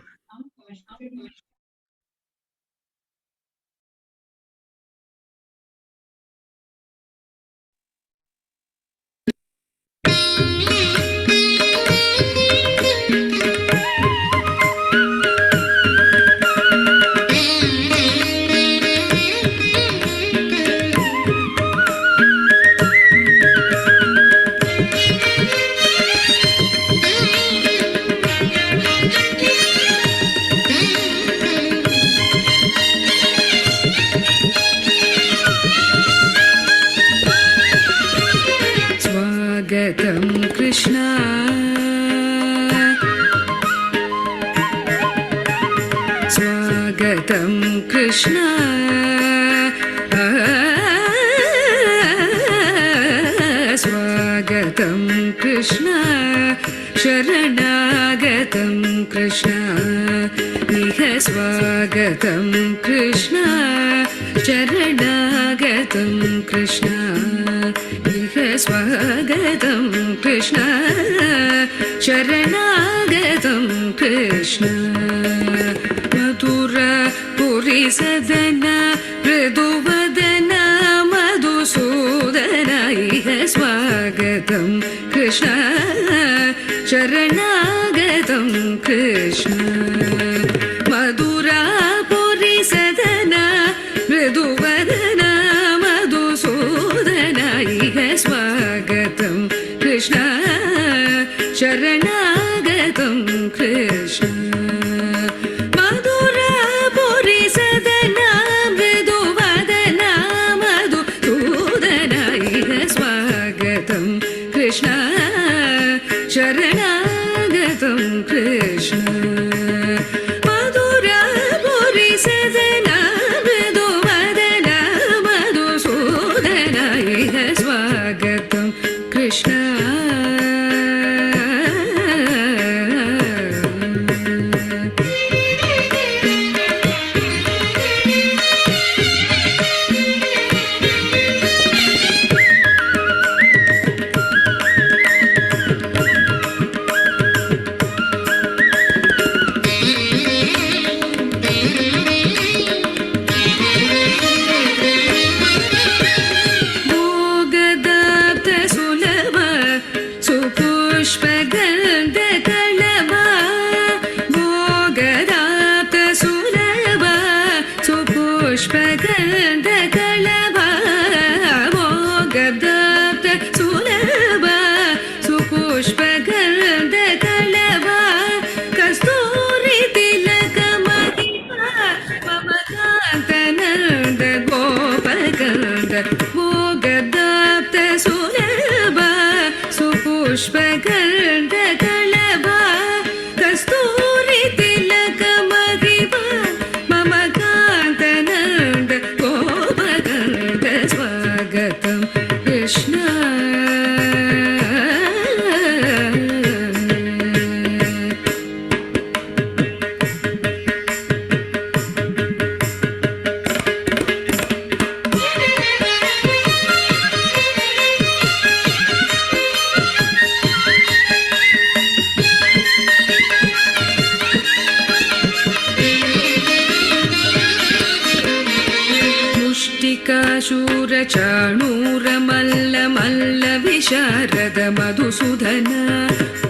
स्वागतं कृष्ण स्वागतं कृष्ण स्वागतं कृष्ण शरणागतं कृष्ण इह स्वागतं कृष्ण शरणागतं कृष्ण इह स्वागतं कृष्ण शरणागतं कृष्ण मधुरपुरी सदन मृदुवदन मधुसूदन इह स्वागतं कृष्ण शरणागतं कृष्ण मधुरापुरी सदन मृदुवदन मधुसूदन इह स्वागतं कृष्ण शरणागतं कृष्ण मधुरापुरी सदन मृदुवदन मधुसूदन इह स्वागतं कृष्ण शरणागतं कृष्ण मधुरापुरी सदन मृदुवदन मधुसूदन इह स्वागतं कृष्ण भोगदाप्त सुलभ सुपुष्पगन्धकलभ भोगदाप्त सुलभ सुपुष्पगन्धकलभ भोगदाप्त सुलभ सुपुष्पगन्धकलभ कस्तूरी तिलक महिमा मम कान्तनन्द गोपकन्द भोगदाप्त सुलभ सुपुष्पगन्धकलभ कस्तूरी तिलक महिमा मम कान्तनन्द गोपकन्द स्वागतं कृष्ण मुष्टिकाशूरचाणूरमल्ल मल्ल विशारद मधुसूदन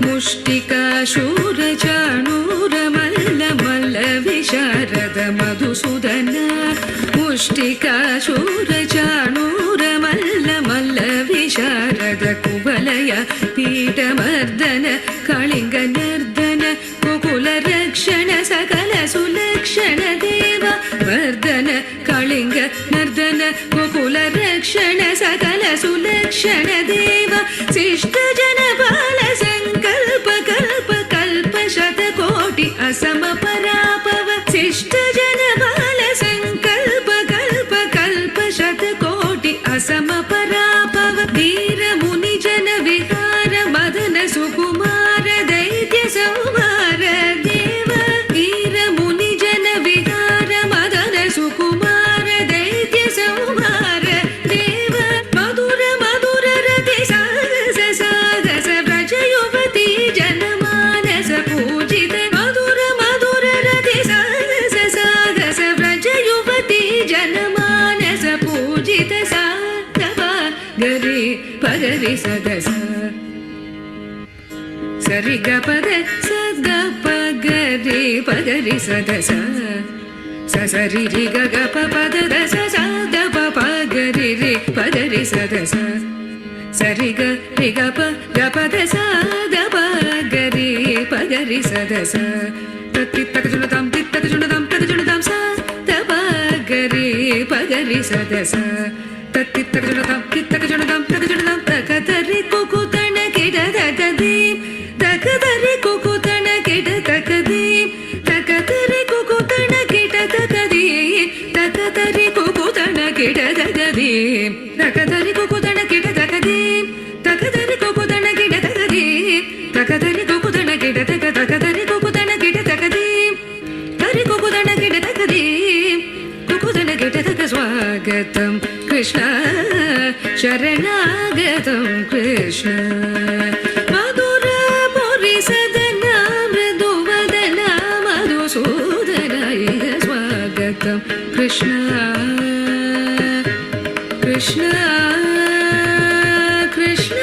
मुष्टिकाशूरचाणूरमल्ल मल्ल विशारद मधुसूदन मुष्टिकाशूरचाणूरमल्ल मल्ल विशारद कुवलय पीठमर्दन कलिंग नर्दन गोकुल रक्षण सकल सुलक्षण देव वर्धन कलिंग नर्दन गोकुल रक्षण सकल सुलक्षण देव शिष्ट जन बाल संकल्प कल्प कल्प शतकोटि असम परापव शिष्ट जन बाल संकल्प कल्प कल्प शतकोटि असम परापव वीर मुनि जन विहार मदन सुकुमार दय पगरि सदस सरि ग पद सद पगरि सदस सरि रि ग ग प पद द स स द प पगरि रि पगरि सदस सरि ग रि ग प द स द पगरि सदस तत्तित्तक जुणतां तित्तक जुणतां तक जुणतां स द पगरि सदस तत्तित्तक जुणतां तित्तक जुणतां तक जुणतां तक तरि कुकुतण किड तक दीं तक तरि कुकुतण किड तक दीं तक तरि कुकुतण किड तक दीं तक तरि कुकुतण किड तक दीं तक तरि कुकुतण किड तक दीं तक तरि कुकुतण किड तक दीं तक तरि कुकुतण किड तक तरि कुकुतण किड तक दीं तरि कुकुतण किड तक दीं कुकुतण किड तक स्वागतं कृष्ण शरणागतं कृष्ण मधुर पुरि सदना मृदुवदना मधुसूदनाय स्वागतं कृष्ण कृष्ण कृष्ण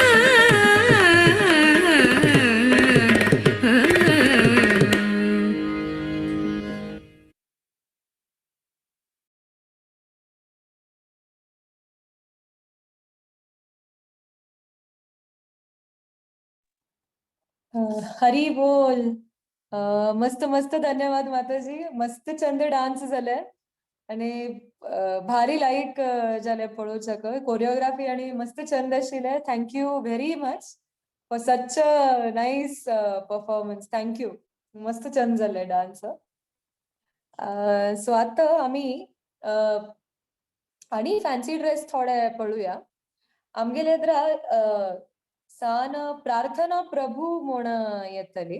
हरी बोल. मस्त मस्त धन्यवाद माताजी. मस्त छंद डान्स जाले आणि भारी लाईक जाले पळोवच्याक. कोरिओग्राफी आणि मस्त छंद आशिल्ले. Thank you very much for such a nice performance. Thank you. मस्त छंद जाले डान्स. सो आता आम्ही आणि फॅन्सी ड्रेस थोडे पळूया. आमगेले सान प्रार्थना प्रभू म्हूण येतली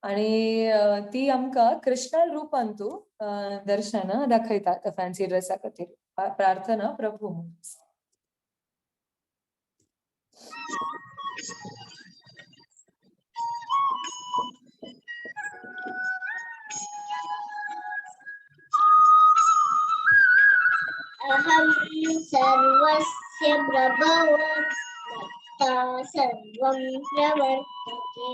आणि ती आमकां कृष्णल रूपान तू दर्शन दाखयता फॅन्सी ड्रेसा खातीर. प्रार्थना प्रभू म्हणून. अहं सर्वस्य प्रभवो मत्ता सर्वं प्रवर्तते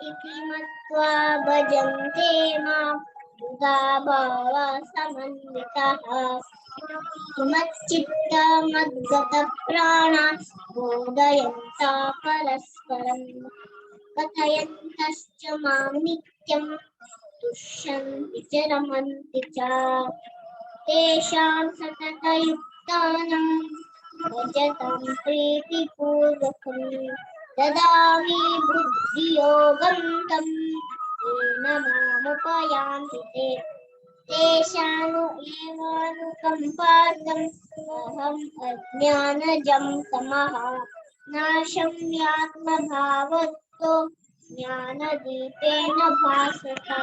इति मत्वा भजन्ते मां बुधा भावा समन्विताः मच्चित्ता मद्गतप्राणा बोधयन्ता परस्परं कथयन्तश्च मां नित्यं तुष्यन्ति च रमन्ति च तेषां सततयुक्तानां भजतां प्रीतिपूर्वकं ददामि बुद्धियोगं तं येन मामुपयान्ति ते तेषानु एवानुकम्पार्थम् अहम् अज्ञानजं तमः नाशं यात्मभावतो ज्ञानदीपेन भासता.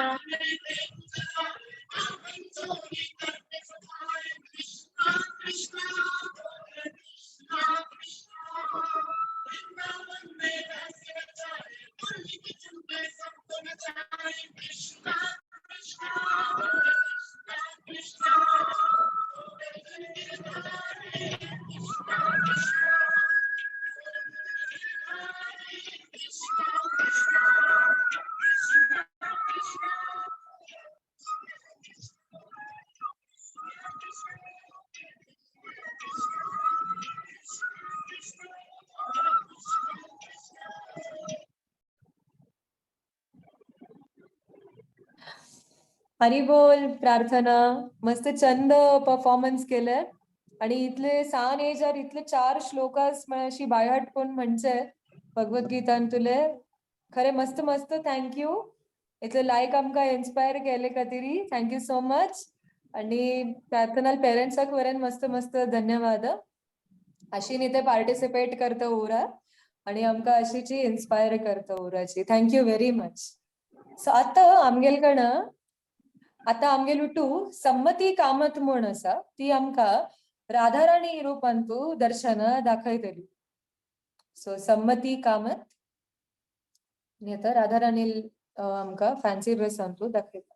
हरी बोल. प्रार्थना मस्त छंद परफॉर्मन्स केले आणि इतले सान एजार इतले 4 श्लोकास अशी बायहाट कोण म्हणचे भगवद्गीतान तुले खरे मस्त मस्त. थँक्यू. इतले लायक आमकां इन्स्पायर केले खातीर थँक्यू सो मच. आणि प्रार्थनाल पेरेंट्साक वरेन मस्त मस्त धन्यवाद. अशी न्ही ते पार्टिसिपेट करता उरा आणि आमकां अशीची इन्स्पायर करता उराची. Thank you very much. सो आता आमगेल उठू संमती कामत म्हूण आसा ती आमकां राधाराणी रूपान तू दर्शन दाखयतली. सो संमती कामत आणि आता राधाराणी आमकां फॅन्सी ड्रेसान तू दाखयता.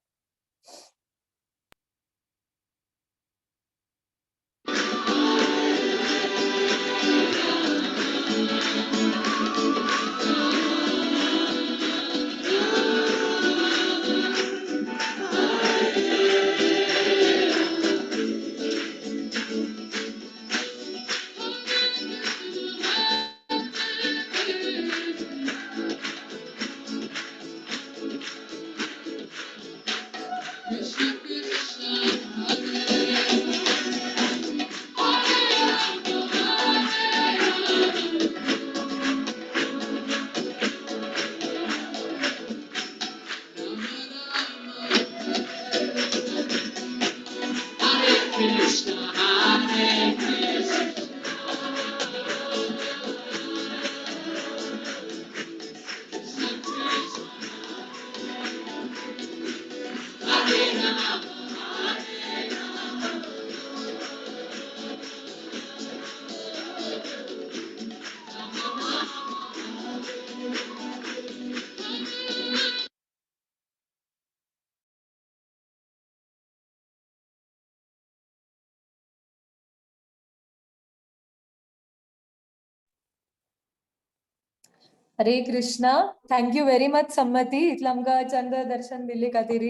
Hare Krishna. Thank you very much सम्मती. इतलं आमकां चंद दर्शन दिल्ले खातीर,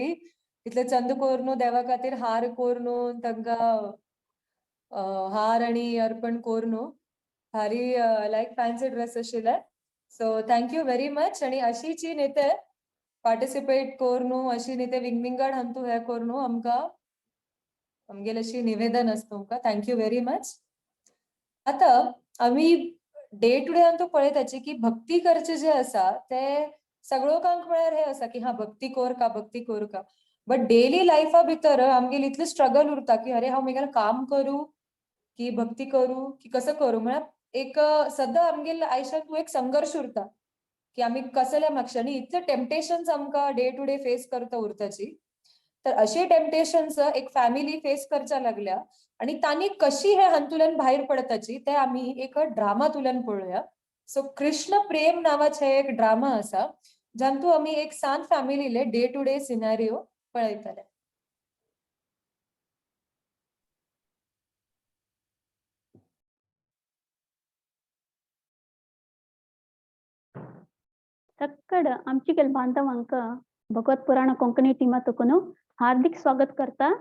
इतले चंद कोरनू देवा खातीर हार कोरनू तांकां हार आणि अर्पण कोरनू भारी लायक फॅन्सी ड्रेस आशिल्ले. So thank you very much. आणि अशीची नेते पार्टिसिपेट कोरनू, अशी नेते विंगविंगड हंतू हे कोरनू आमकां आमगेले अशी निवेदन असतं तुमकां. Thank you very much. आता आम्ही डे टू डे तो पळयताची की भक्ती करचे जे आसा ते सगळोकांक म्हळ्यार हे आसा की हा भक्ती कोर का, बट डेली लायफा भितर आमगेले इतले स्ट्रगल उरता की अरे हांव म्हगेलें काम करू की भक्ती करू की कसं करू. म्हळ्यार एक सद्दां आमगेल्या आयुश्यांत एक संघर्ष उरता की आमी कसल्या मागच्यांनी इतले टेम्पटेशन्स आमकां डे टू डे फेस करता उरताची. तर अशी टेम्पटेशन्स एक फॅमिली फेस करच्या लागल्या आणि तांणी कशी हे हंतुल्यान भायर पडताची ते आम्ही एक ड्रामातुल्यान पळोवया. सो कृष्ण प्रेम नावाचे एक ड्रामा आसा जांतू आम्ही एक सांत फॅमिलीले डे टू डे सिनारिओ पळयतले. सक्कड आमची केल बांधवांक भगवत पुराण कोंकणी टीमा तुकून हार्दिक स्वागत करता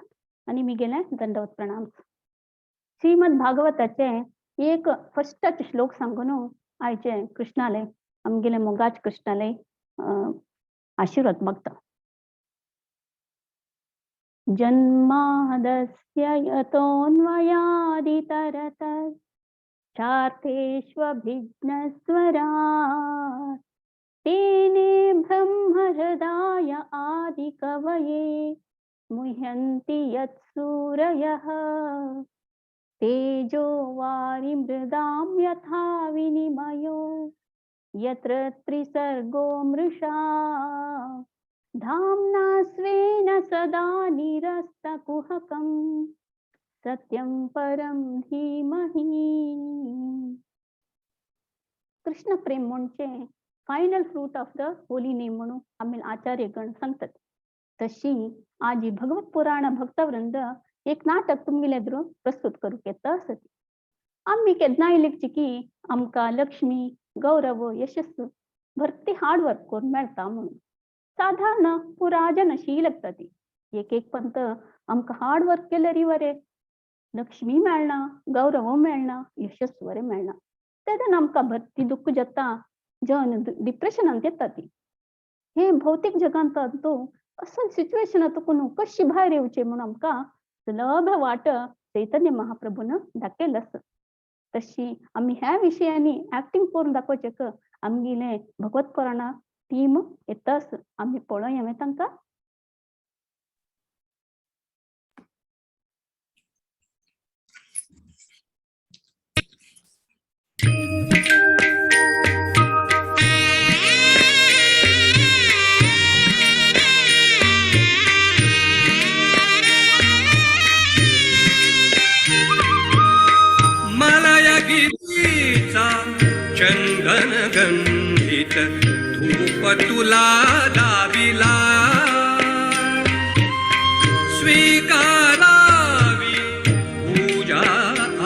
आणि मी गेले दंडवत प्रणाम. श्रीमद भागवताचे एक फर्स्टच श्लोक सांगून आयचे कृष्णाले आमगेले मोगाच कृष्णाले आशीर्वाद मागता. जन्मादस्य यतोऽन्वयादितरत चार्थेष्वभिघ्नस्वरात् तेने ब्रह्महृदाय आदिकवये मुह्यन्ति यत्सूरयः तेजो वारिमृदां यथा विनिमयो यत्र त्रिसर्गो मृषा धाम्ना स्वेन सदा निरस्तकुहकं सत्यं परं धीमहि. कृष्ण प्रेम म्हणजे final fruit of the holy name म्हणून आम्ही आचार्यगण सांगतात. तशी आज भगवत पुराण भक्तवृंद एक नाटक तुमगेल्या एदरून प्रस्तुत करूक येता आसत. आम्ही केदना इलेकची की आमकां लक्ष्मी गौरव यशस्సు भरती हार्ड वर्क करून मेळटा म्हणून साधारण पुराजन अशी लागता ती. एक एक पंत आमकां हार्ड वर्क केल्यार वरे लक्ष्मी मेळना, गौरव मेळना, यशस्సు वरे मेळना. तेदन आमकां भरती दुःख जाता, जन डिप्रेशनांत येता ती. हे भौतिक जगांत तो असं सिच्युएशन तुकून कशी भायर येवचे म्हणून आमकां सुलभ वाट चैतन्य महाप्रभून दाखयला आसा. तशी आम्ही ह्या विशयांनी ऍक्टिंग करून दाखोवचेक आमगेले भगवत पुराण टीम येतास आम्ही पळोवया तांकां. चंदन गंधित धूप तुला दाविला स्वीकारावी पूजा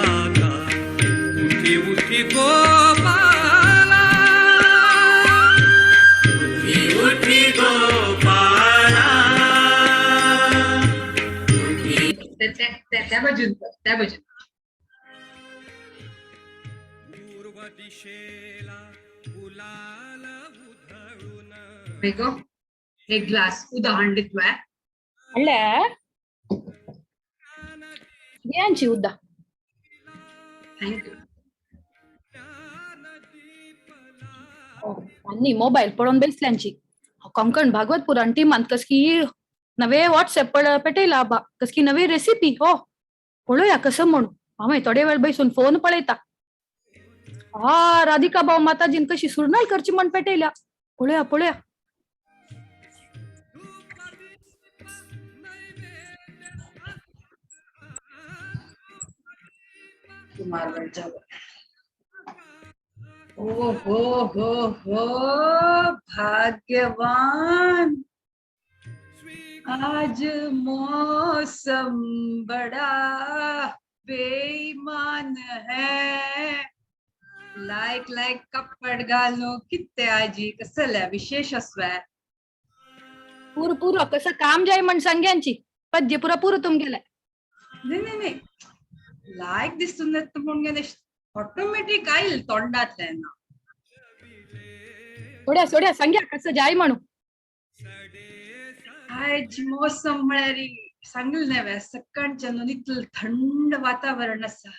आता उठी उठी गोपाला उठी उठी गोपाला. त्या बाजून दिशेला गुलाल उधळून एक ग्लास उदहाण दितोय ಒಳ್ಳೆ ಏನ್ಚಿ ಉದ್ದ अन्नी मोबाईल पळोवन बसल्यांची कोंकण भागवत पुराण टिमांत कसकी नवे व्हॉट्सअप पेटयला बा कसकी नवी रेसिपी हो पळोवया कसं म्हणून हांवें थोडे वेळ बसून फोन पळयता राधिका भाऊ माताजीन कशी सुरणाल करची म्हण पेटयल्या पळोवया पळोवया ओ हो भाग्यवान आज मौसम बड़ा बेईमान है लायक कपड घालून किती आजी कसल्या विशेष असव्या पूर कसं काम जाय म्हण सांग्यांची पद्य पुरा पूर तुम गेलाय नाही लायक दिसून येत म्हणून ऑटोमॅटिक आईल तोंडातल्या ना सोड्या सांग्या कसं जाय म्हणू आज मोसम म्हळ्यार सांगल नव्या सकाळच्या इतलं थंड वातावरण असा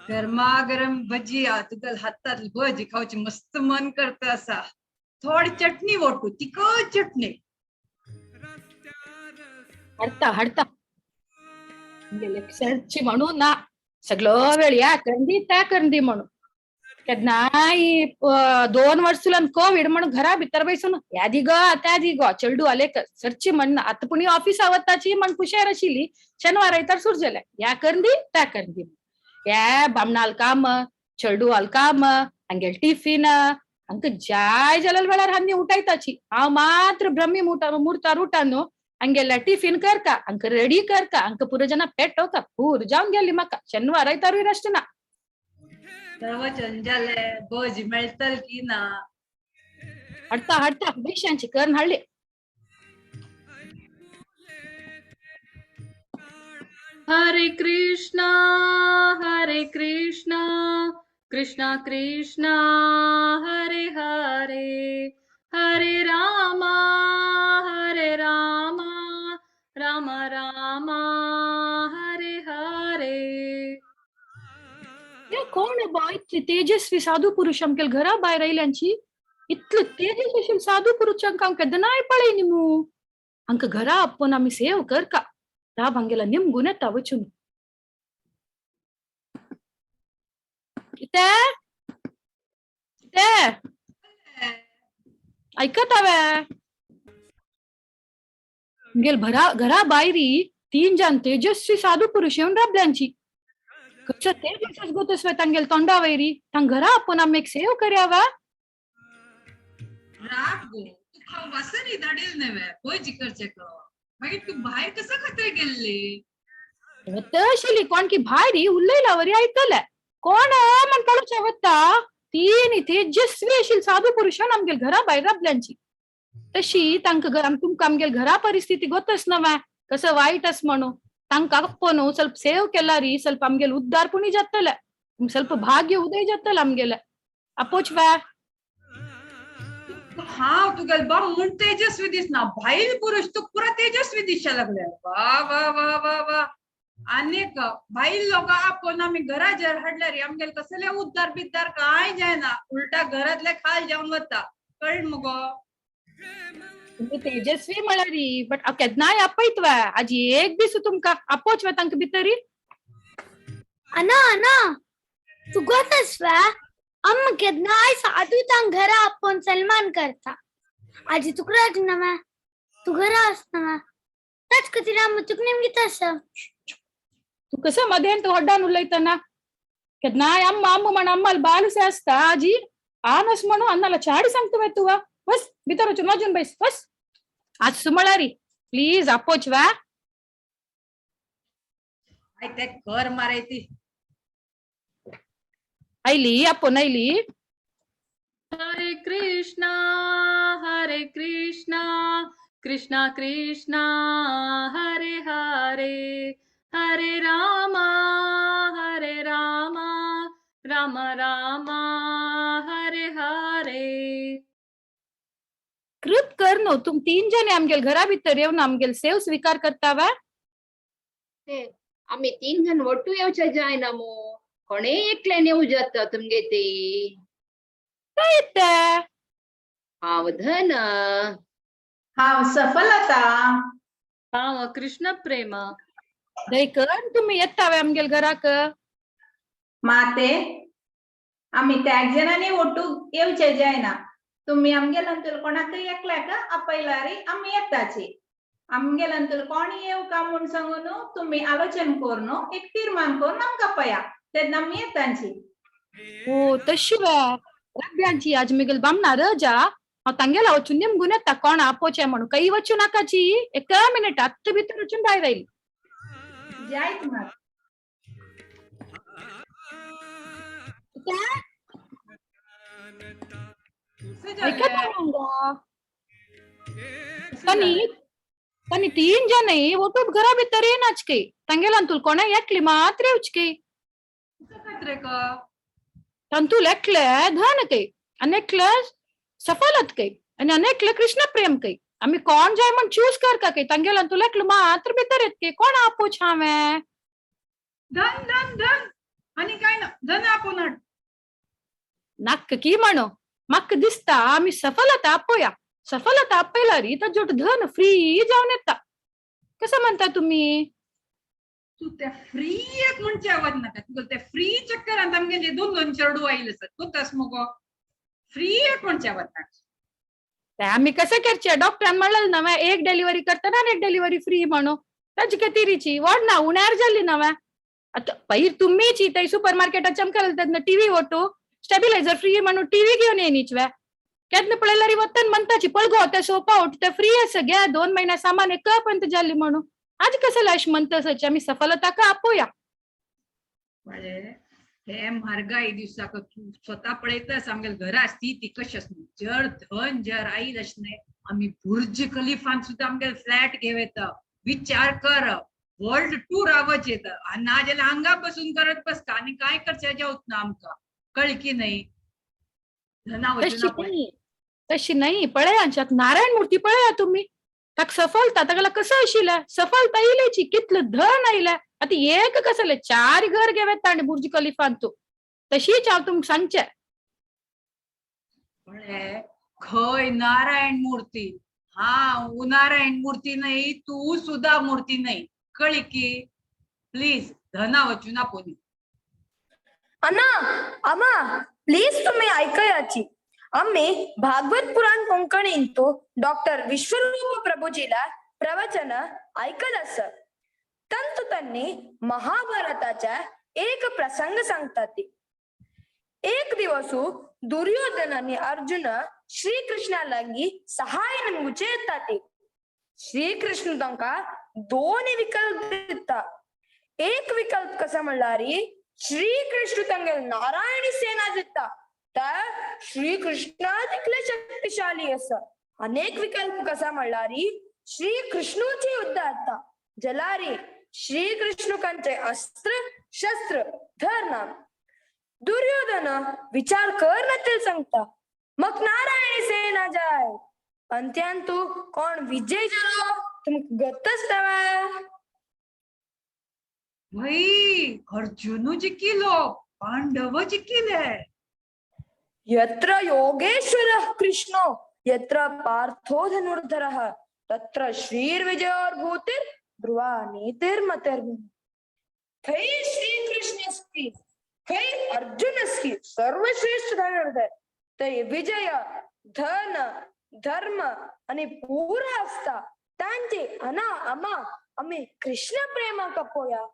गरमागरम भजी तुगल हातात भजी खावची मस्त मन करत असा थोडी चटणी वाटू तिखट चटणी हडता सरची म्हणू ना सगळं वेळ या करंदी त्या करंदी म्हणून केन्नाय 2 वर्सांतल्यान कोविड म्हणून घरा भितर बसून ह्या दिगो त्या दिगो चेडू आले सरची म्हण आता पुणी ऑफिस आवताची म्हण हुशार आशिल्ली शेनवार आयतार सुरजेले ह्या करंदी त्या करंदी ह्या बामणाल काम चेडू काम हांगेल टिफिन हांका जाय जाल्यार वेळार हांनी उठायताची हांव मात्र ब्रह्मी मुहूर्तार उठा न्हू हंगेल्या टिफिन करका हांका रेडी करका हांका पुरो जना पेटोवका पूर जावन गेली म्हाका शेनवार आयतारूय रेस्ट ना प्रवचन जाले भजी मेळतल की ना हडता बेश्यांची करून हाडली हरे कृष्णा कृष्णा कृष्णा हरे हरे हरे रामा राम राम हरे हरे कोण बा इतली तेजस्वी साधू पुरुष आमच्या घरा भायर आयल्यांची इतलं तेजस्वी साधू पुरुषांक हांव केन्नाय पळयनी मू हांका घरा आपोवन आमी सेव करका राब हांगेला निमगून येता वचून ऐकत हांवे गेल घरा भायरी 3 जण तेजस्वी साधू पुरुष येवन राबल्यांची कसं तेजस गोतस्वे तांगेल तोंडा वैरी तांग घरा आपोवन आमी एक सेव करयावा राग गो तुका वासनी धाडिल नव्हे भजी करचे को मागीर तू भायर कसं खातीर गेल्ली तशिली कोण की भायरी उलयला वरी आयकले कोण म्हण पळोवचें वता 3 तेजस्वी आशिल्ली साधू पुरुषान आमगेल घरा भायर राबल्यांची तशी तांकां तुमकां आमगेल घरा परिस्थिती गोतच नव्हे कसं वाईट आस म्हणू तांकां आपोवन ಸ್ವಲ್ಪ ಸೇವ್ केल्यारी ಸ್ವಲ್ಪ आमगेल उद्धार पुणी जातले ಸ್ವಲ್ಪ भाग्य उदय जातले आमगेले आपोचव्या हांव तुगेल बा म्हूण तेजस्वी दिसना भायल पुरुष तू पुरा तेजस्वी दिसच्या लागले वा वा वा वा वा अनेक भाईल लोक आपोवन आमी घरा जर हाडल्यार आमगेल कसले उद्धार बिद्धार कांय जायना उलटा घरातले खाल जावन वता कळ्ळ मुगो तेजस्वी म्हळ्यारी बट केन्नाय आपयतवा आजी एक दीस तुमकां आपोचव्या तांकां भितरी अना तू गोतस्वा अम्मा केन्नाय साधू तांक घरा आपोवन सन्मान करता आजी तुका राग नव्हे तू घरा आसना त्याच खातीर आम्ही तुका नेमकी तसं तू कसं मदेन तू हड्डान उलयतना केन्नाय अम्मा म्हण अम्माल बालूसे आसता आजी आनस म्हणू अन्नाला चाडी सांगतो तू बस भितर वचून वाजून बैस बस आज सुमळारी प्लीज आपोचव्या ते कर मारे ती आयली आपोन आयली हरे कृष्णा कृष्णा कृष्णा हरे हरे हरे राम राम राम हरे हरे कृप कर न्हू तुम 3 जण आमगेल घरा भितर येवन आमगेल सेव स्वीकार करता वा आम्ही 3 जण ಒಟ್ಟು येवचे जायना मो कोणे एकल्यान येऊ जाता तुमगे ते काय येते हांव धन हांव सफलता हांव कृष्ण प्रेम दयकर तुम्ही येता वे आमगेल घराक माते आम्ही त्या जणांनी ಒಟ್ಟು येवचे जायना तुम्ही आमगेलंतूर कोणाकय एकल्याक आपयल्यारी आम्ही येताची आमगेलंतूर कोणी येऊ का म्हूण सांगून तुम्ही आलोचन करून एक तीर्मान करून आमकां पया तेन्ना आमी येताची हो तशी वे रब्यांची आज मिगेल बामना रजा हांव तांगेला वचून निमगून येता कोण आपोचे म्हणून काही वचू नाकाची एक मिनिट आत्ता भितर वचून भायर आयली जायत मात तनी 3 जण ಒಟ್ಟು घरा भितर येनाच तांगेलांतूल कोणा एकली मात्र येवचके तंतुल एकले धन अनेकले सफलत आणि अनेकले कृष्ण प्रेम आम्ही कोण जाय म्हण चूज करका तांगेलांतूल एकले मात्र भितर येत कोण आपोच हांवे धन धन धन आणि काय ना धन आपून नाक की म्हणो म्हाका दिसता आम्ही सफलता आपोया सफलता आपयल्यारी ताजोट धन फ्री जावन येता कसं म्हणता तुम्ही तू त्या फ्री एक म्हणचे आवड नाका तुका त्या फ्री चक्करांत आमगे 2 चेडू आयले सर कोतास मगो फ्री एक म्हणचे आवड नाका आम्ही कसं करचे डॉक्टरान म्हणलं नव्या एक डिलिव्हरी करताना एक डिलिव्हरी फ्री म्हणू ताजी कितीरीची वाढ ना उन्हाळ्यात झाली नव्या आता पहीर तुम्हीची ते सुपर मार्केटात चमकल टीव्ही ओटू स्टेबिलायझर फ्री म्हणून टीव्ही घेऊन येणीच वे केदन पळयल्यारी वतन म्हणताची पळगो ते सोपा उठ ते फ्री असं घ्या 2 महिन्या सामान एक पर्यंत झाली म्हणून आज कसं लाश म्हणतस आम्ही सफलता का आपोया हे म्हारगाई दिवसाक तू स्वतः पळयतास आमगे घरा असती ती कशी असली जर धन जर आईल असणे आम्ही बुर्ज खलिफान सुद्धा आमगे फ्लॅट घेवेत विचार कर वर्ल्ड टूर आवच येत ना ज्याला हांगा बसून करत बसता आणि काय करच्या जेवत ना आमका कळ की नाही तशी नाही पळयांच्यात नारायण मूर्ती पळया तुम्ही ताक सफलता तागला कसं आशिल्ल्या सफलता इलेची कितलं धन आयल्या आता एक कसले 4 घर घेवेत आणि बुर्ज खलिफान तू तशीच हांव तुमका सांगचे खय नारायण मूर्ती हा नारायण मूर्ती नाही तू सुद्धा मूर्ती नाही कळी की प्लीज धना वचून आपोनी अम्मा प्लीज तुम्ही ऐकायाची आम्ही भागवत पुराण कोंकणींतू डॉक्टर विश्वरूप प्रभुजीला प्रवचन ऐकत असत तंतु त्यांनी महाभारताचा एक प्रसंग सांगतात एक दिवसू दुर्योधन आणि अर्जुन श्रीकृष्णालागी सहाय निमगुचे येतात श्रीकृष्ण तांका 2 विकल्प दिता एक विकल्प कसा म्हणल्यारी श्रीकृष्ण तांगे नारायणी सेना दिता तर श्रीकृष्ण तिकले शक्तिशाली असा अनेक विकल्प कसा म्हणल्यारी श्रीकृष्णूचे युद्ध आता जलारी श्रीकृष्ण कंचे अस्त्र शस्त्र धरना दुर्योधन विचार कर नतील सांगता मग नारायणी सेना जाय अंत्यांतू कोण विजय जलो तुम गतच तवा भाई अर्जुन जिंकिलो पांडव जिंकिले यत्र योगेश्वर कृष्णो यत्र पार्थो धनुर्धरः तत्र श्रीर्विजयोर्भूतिर् ध्रुवा नीतिर्मतिर्भूमिः खै श्रीकृष्णस्ति खै अर्जुनस्ति सर्वश्रेष्ठ धनुर्धर ते विजय धन धर्म आणि पूरा असता त्यांचे अना अमा आम्ही कृष्ण प्रेमा कपोया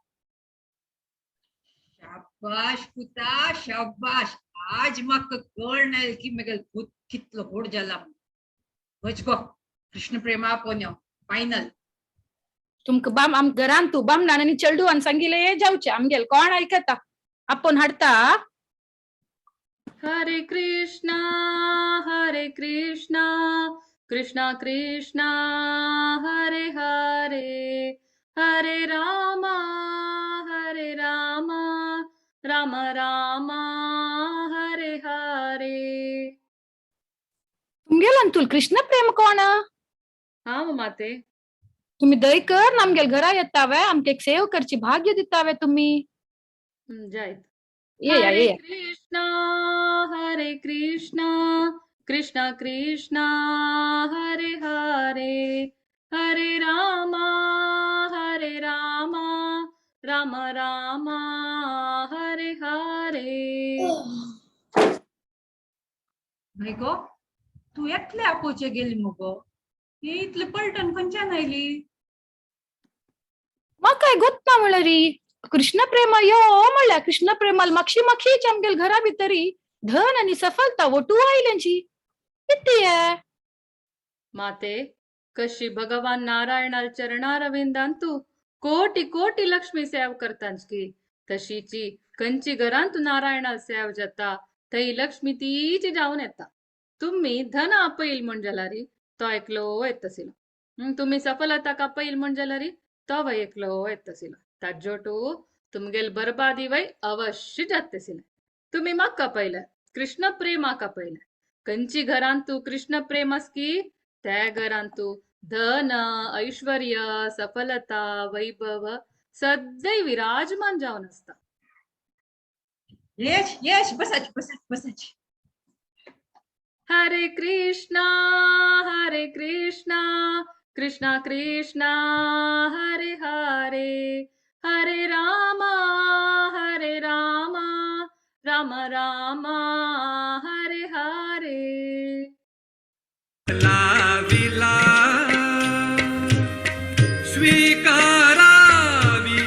शाबाश पुता शाबाश आज म्हाका कळना की मगे भूत कितलो व्हड जाला वच गो कृष्ण प्रेमा पोन्यो फायनल तुमका बाम आम घरान तू बाम नानांनी चेडू आणि सांगिले जाऊचे आमगेल कोण ऐकता आपण हाडता हरे कृष्णा कृष्णा कृष्णा हरे हरे हरे रामा राम राम हरे हरे तुमगेल तुल कृष्ण प्रेम कोण हा माते तुम्ही दय कर नमगेल घरा येतावे आमके एक सेव करची भाग्य दितावे तुम्ही जायत ये या ये या. हरे कृष्णा कृष्णा कृष्णा हरे हरे हरे रामा राम रामा हरे हरे. भाई गो तू एकले आपोचे गेली मग हे इथले पलटण खंयच्यान आयली मग काय गोत्ता म्हणरी कृष्ण प्रेम यो म्हणल्या कृष्ण प्रेमाल मक्षी मक्षी आमगेल घरा भितरी धन आणि सफलता वटू आयल्यांची किती आहे माते कशी भगवान नारायणाल चरणारविंदांतू कोटी कोटी लक्ष्मी सेव करतांच की तशीची कंची घरांतू नारायणाल सेव जाता थई लक्ष्मी तीची जाऊन येता. तुम्ही धन आपईल म्हणजलारी तो एकलो येत तसिलो तुम्ही सफलता कापईल म्हणजलारी तो वय एकलो येत तसिलो ताज्जोटू तुमगेल बरबादी वय अवश्य जातसिले. तुम्ही मग कापयला कृष्ण प्रेमा कापयला कंची घरांतू कृष्ण प्रेमस की त्या घरांतू धन ऐश्वर्य सफलता वैभव सदैव विराजमान जाऊन असता. यश यश बसाची बसाची बसाची हरे कृष्णा कृष्णा कृष्णा हरे हरे हरे रामा राम रामा हरे हरे. लाविला स्वीकारावी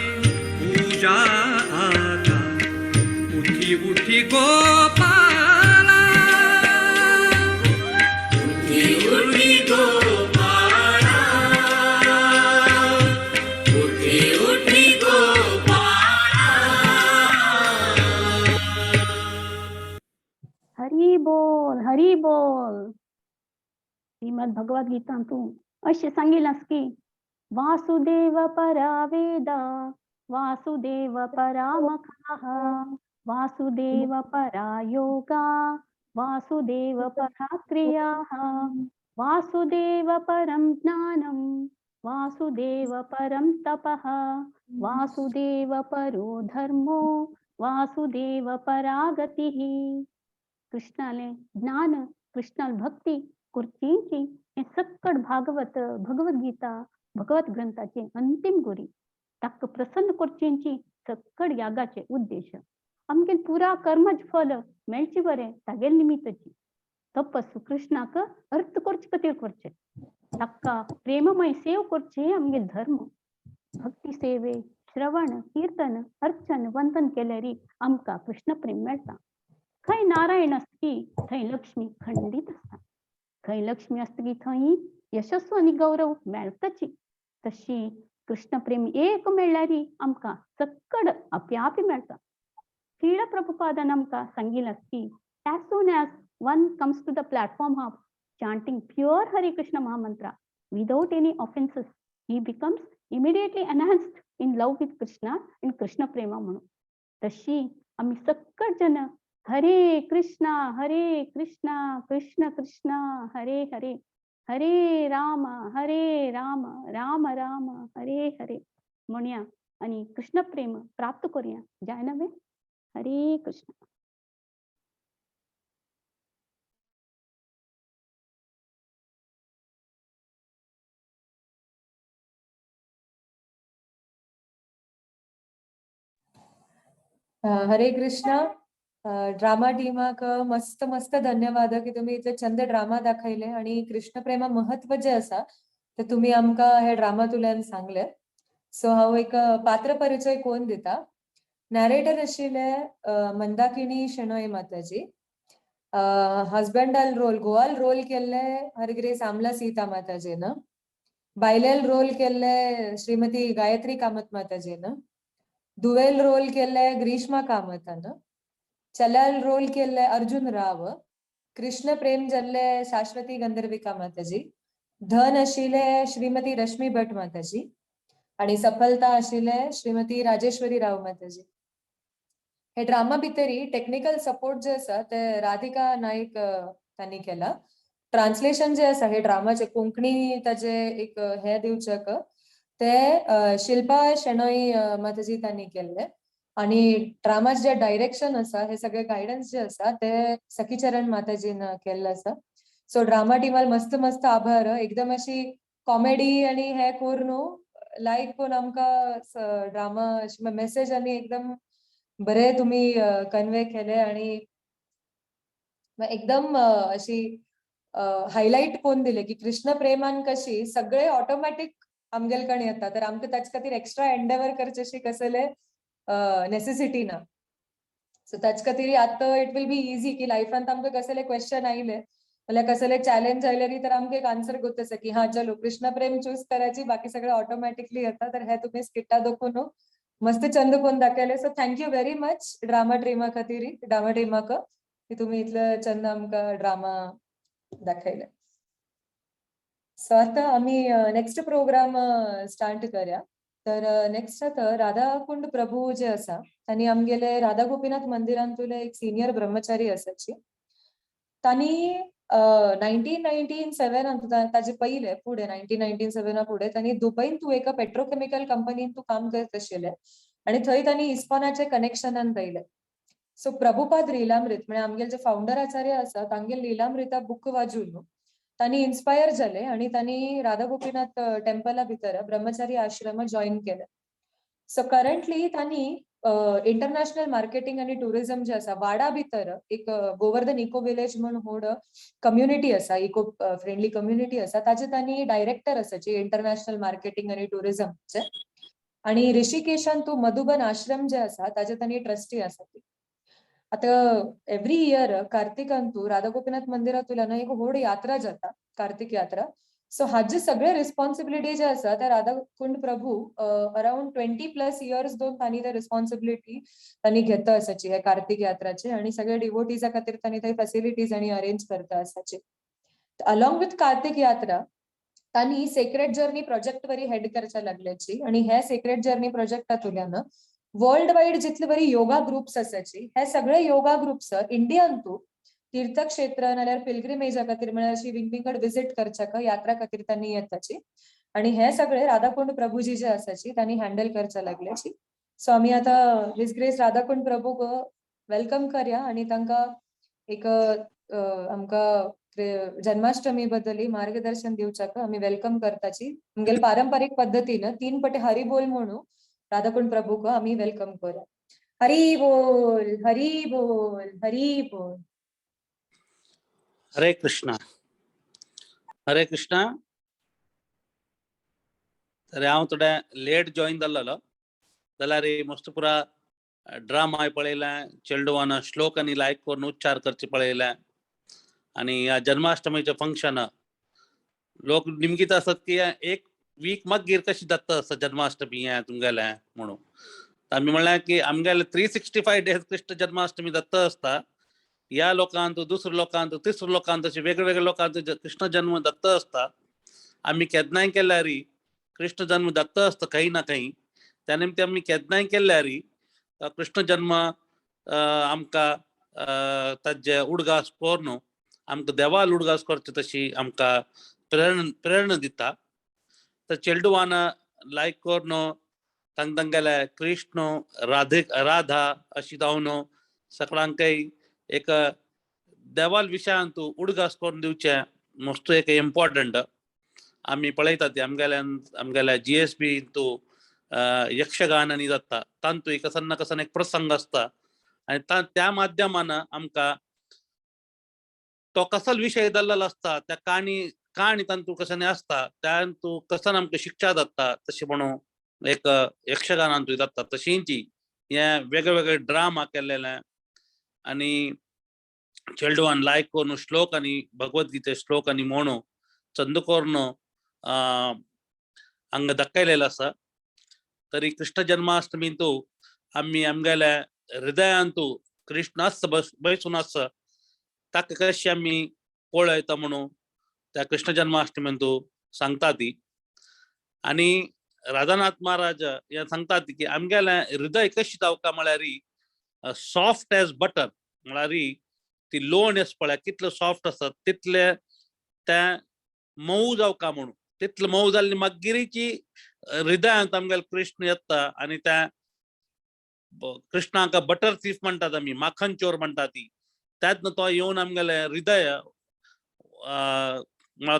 पूजा आता उठी उठी गोपाला उठी उठी गोपाला उठी उठी गोपाला. हरी बोल श्रीमद भगवद गीता तू असे सांगितलास की वासुदेव परा वेदा वासुदेव परा मखाः वासुदेव परा योगा वासुदेव परा क्रियाः वासुदेव परं ज्ञानं वासुदेव परं तपः वासुदेव परो धर्मो वासुदेव परा गतिः. कृष्णाले ज्ञान कृष्णाल भक्ती कुर्चींची हे सक्कड भागवत भगवद्गीता भगवत ग्रंथाचे अंतिम गोरी ताक प्रसन्न कुर्चींची सक्कड यागाचे उद्देश आमगेल पुरा कर्मज फल मेळची बरे तागेल निमित्तची तपस्सु कृष्णाक अर्थ करचे कतील करचे ताका प्रेममय सेव करचे आमगेल धर्म भक्ती सेवे श्रवण कीर्तन अर्चन वंदन केल्यारी आमका कृष्ण प्रेम मेळता. खंय नारायण असती थंय लक्ष्मी खंडित असता खंय लक्ष्मी असतकी थंय यशस्व आणि गौरव मेळतची. तशी कृष्ण प्रेम एक मेळ्ळ्यारी आमका सक्कड आप्यापी मेळता. श्रील प्रभुपादान आमका सांगिलास की as soon as one comes to the platform of chanting pure Hare Krishna Mahamantra without any offenses, he becomes immediately enhanced in love with Krishna and Krishna Prema म्हणून. तशी आम्ही सक्कड जन हरे कृष्णा कृष्ण कृष्ण हरे हरे हरे राम राम राम हरे हरे म्हणूया आणि कृष्ण प्रेम प्राप्त करूया. जय नव्हे. हरे कृष्ण. हरे कृष्ण. ड्रामा टीमाक मस्त मस्त धन्यवाद की तुम्ही इथे छंद ड्रामा दाखयले आणि कृष्ण प्रेमा महत्व जे असा ते तुम्ही आमका हे ड्रामातुल्यान सांगले. सो हांव एक पात्र परिचय कोण दिता. नॅरेटर आशिल्ले मंदाकिनी शेणोय माताजी. हजबंडाल रोल गोवाल रोल केल्ले हरगिरीस आमला सीता माताजीन. बायलेल रोल केल्ले श्रीमती गायत्री कामत माताजीन. दुवेल रोल केल्ले ग्रीष्मा कामतन. चलाल रोल केल्ले अर्जुन राव. कृष्ण प्रेम जाल्ले शाश्वती गंधर्विका माताजी. धन आशिल्ले श्रीमती रश्मी भट माताजी आणि सफलता आशिल्ले श्रीमती राजेश्वरी राव माताजी. हे ड्रामा भितरी टेक्निकल सपोर्ट जे आसा ते राधिका नाईक तांणी केला ट्रान्सलेशन जे आसा हे ड्रामाचे कोंकणी ताजे एक हे दिवचें ते शिल्पा शेणॉय माताजी तांणी केल्ले आणि ड्रामाचे जे डायरेक्शन आसा हे सगळे गायडन्स जे आसा ते सखीचरण माताजीन केल्ले आसा. सो ड्रामा टीमाल मस्त मस्त आभार. एकदम अशी कॉमेडी आणि हे करून लायक कोण आमकां ड्रामा मेसेज आनी एकदम बरे तुम्ही कन्वे केले आणि एकदम अशी हायलाइट कोण दिले की कृष्ण प्रेमान कशी सगळे ऑटोमॅटिक आमगेलकण येता तर आमकां ताचे खातीर एक्स्ट्रा एंडेवर करचेशी कसले नेसेसिटी ना. सो ताचे खातीर आतां इट विल बी इजी की लायफांत आमकां कसले क्वेश्चन आयले नाल्यार कसले चॅलेंज आयले तर आमकां एक आन्सर गोतस की हा चलो कृष्ण प्रेम चूज करायची बाकी सगळे ऑटोमॅटिकली येता. तर हे तुम्ही स्किटा दाखवून मस्त चंद कोण दाखयले. So thank you very much drama टीमाक की तुम्ही इतलं चंद आमकां ड्रामा दाखयले. सो आता आम्ही नेक्स्ट प्रोग्राम स्टार्ट करूया. तर नेक्स्ट आता राधाकुंड प्रभू जे आसा तांणी आमगेले राधा गोपीनाथ मंदिरांतले एक सिनियर ब्रह्मचारी आसाची तांणी 1997 ताजे पहिले फुडें 1997 फुडें तांणी दुबईन एका पेट्रोकेमिकल कंपनीन काम करत आशिल्ले आणि थंय तांणी इस्कॉनाचे कनेक्शनान पयले. सो प्रभुपाद लीलामृत म्हणजे आमगेले जे फाउंडर आचार्य आसा तांगे लीलामृता बुक वाजून तांणी इन्स्पायर जाले आणि तांणी राधा गोपीनाथ टेम्पला भितर ब्रह्मचारी आश्रम जॉईन केले. सो करंटली तांणी इंटरनॅशनल मार्केटिंग आणि टुरिझम जे आसा वाडा भितर एक गोवर्धन इको विलेज म्हणून व्हड कम्युनिटी आसा इको फ्रेंडली कम्युनिटी आसा ताचे तांणी डायरेक्टर आसाचे इंटरनॅशनल मार्केटिंग आणि टुरिझमचे आणि ऋषिकेशान मधुबन आश्रम जे आसा ताचे तांणी ट्रस्टी आसा. आता एव्हरी इयर कार्तिकांतू राधा गोपीनाथ मंदिरांतल्यान एक व्हड यात्रा जाता कार्तिक यात्रा. सो हाजे सगळे रिस्पॉन्सिबिलिटी जे आसा त्या राधाकुंड प्रभू अराउंड 20+ इयर्स दोन तांणी ते रिस्पॉन्सिबिलिटी तांणी घेता आसाची हे कार्तिक यात्राचे आणि सगळे डिवोटीजा खातीर तांणी थंय फॅसिलिटीज आणि अरेंज करता आसाचे. अलॉंग विथ कार्तिक यात्रा तांणी सेक्रेट जर्नी प्रोजेक्ट वरी हेड करच्या लागल्याची आणि हे सेक्रेट जर्नी प्रोजेक्टांतल्यान वर्ल्ड वाईड जितले बरी योगा ग्रुप्स आसाची हे सगळे योगा ग्रुप्स इंडियान तीर्थक्षेत्र नाल्यार पिलग्रिमेजा खातीर म्हळ्यार अशी विंगविंगड विजिट करच्याक यात्रा खातीर तांणी येताची आणि हे सगळे राधाकुंड प्रभूजी जे आसाची तांणी हँडल करच्या लागल्याची. सो आम्ही आता हिज ग्रेस राधाकुंड प्रभूक वेलकम करया आणि तांकां एक आमकां जन्माष्टमी बद्दल मार्गदर्शन दिवच्याक आम्ही वेलकम करताची. आमगेले पारंपारीक पद्धतीन 3 पटे हरी बोल म्हणू राधाकुंड प्रभूक आम्ही वेलकम करूया. हरी बोल हरी बोल हरी बोल. हरे कृष्णा हरे कृष्णा. तर हांव थोडे लेट जॉईन जाल्लो जाल्यार मस्त पुरा ड्रामा पळयलें चेडवान श्लोक आनी लायक करून उच्चार करचे पळयले आणि ह्या जन्माष्टमीचे फंक्शन लोक निमगीत असत की एक वीक मागीर कशी जाता आसा जन्माष्टमी हे तुमगेले म्हणून आमी म्हणलें की आमगेले 365 डेज कृष्ण जन्माष्टमी जाता आसता. ह्या लोकांत दुसऱ्या लोकांत तिसऱ्या लोकांत अशे वेगवेगळ्या लोकांत कृष्ण जन्म जाता आसता. आमी केदनाय केल्यार कृष्ण जन्म जाता आसता काही ना काही त्या निमते आमी केदनाय केल्यार कृष्ण जन्म आमकां ताजे उडगास करून आमकां देवाल उडगास करचे तशी आमकां प्रेरणा दिता. तर चेडवान लायक करून तांगेले कृष्ण राधा अशी जावन सगळ्यांकय एक देवाल विशयांत उडगास करून दिवचे मस्त एक इम्पॉर्टंट. आमी पळयतात ते आमगेल्या GSB यक्षगानांनी जाता तांतूय कसन ना कसन एक प्रसंग आसता आणि त्या माध्यमान आमकां तो कसलो विषय जाल्लो आसता त्या काणी तांतू कशें आसता त्यातू कसन आमकां शिक्षा जाता तशें म्हणून एक यक्षगानांतूय जाता तशींच हे वेगवेगळे ड्रामा केल्लेले आणि चेडवान लायक करून श्लोक आणि भगवद्गीते श्लोक आणि म्हणू चंद करून हांगा दाखयलेलो आसा. तरी कृष्ण जन्माष्टमींत आमी आमगेल्या हृदयांत कृष्ण आसता बसून आसा ताका कशी आमी पळयता म्हणून त्या कृष्ण जन्माष्टमींत सांगता ती. आणि राधानाथ महाराज हे सांगतात की आमगेले हृदय कशी जावका म्हळ्यार सॉफ्ट एज बटर म्हळ्यार ती लोण आसा पळय कितलो सॉफ्ट आसा तितले त्या मऊ जावका म्हणून तितलं मऊ जाल्ली मागीरीची हृदयांत आमगेल कृष्ण येता आणि त्या कृष्णाक बटर थीफ म्हणतात आम्ही, माखन चोर म्हणतात ती, त्यातनं तो येऊन आमगेले हृदय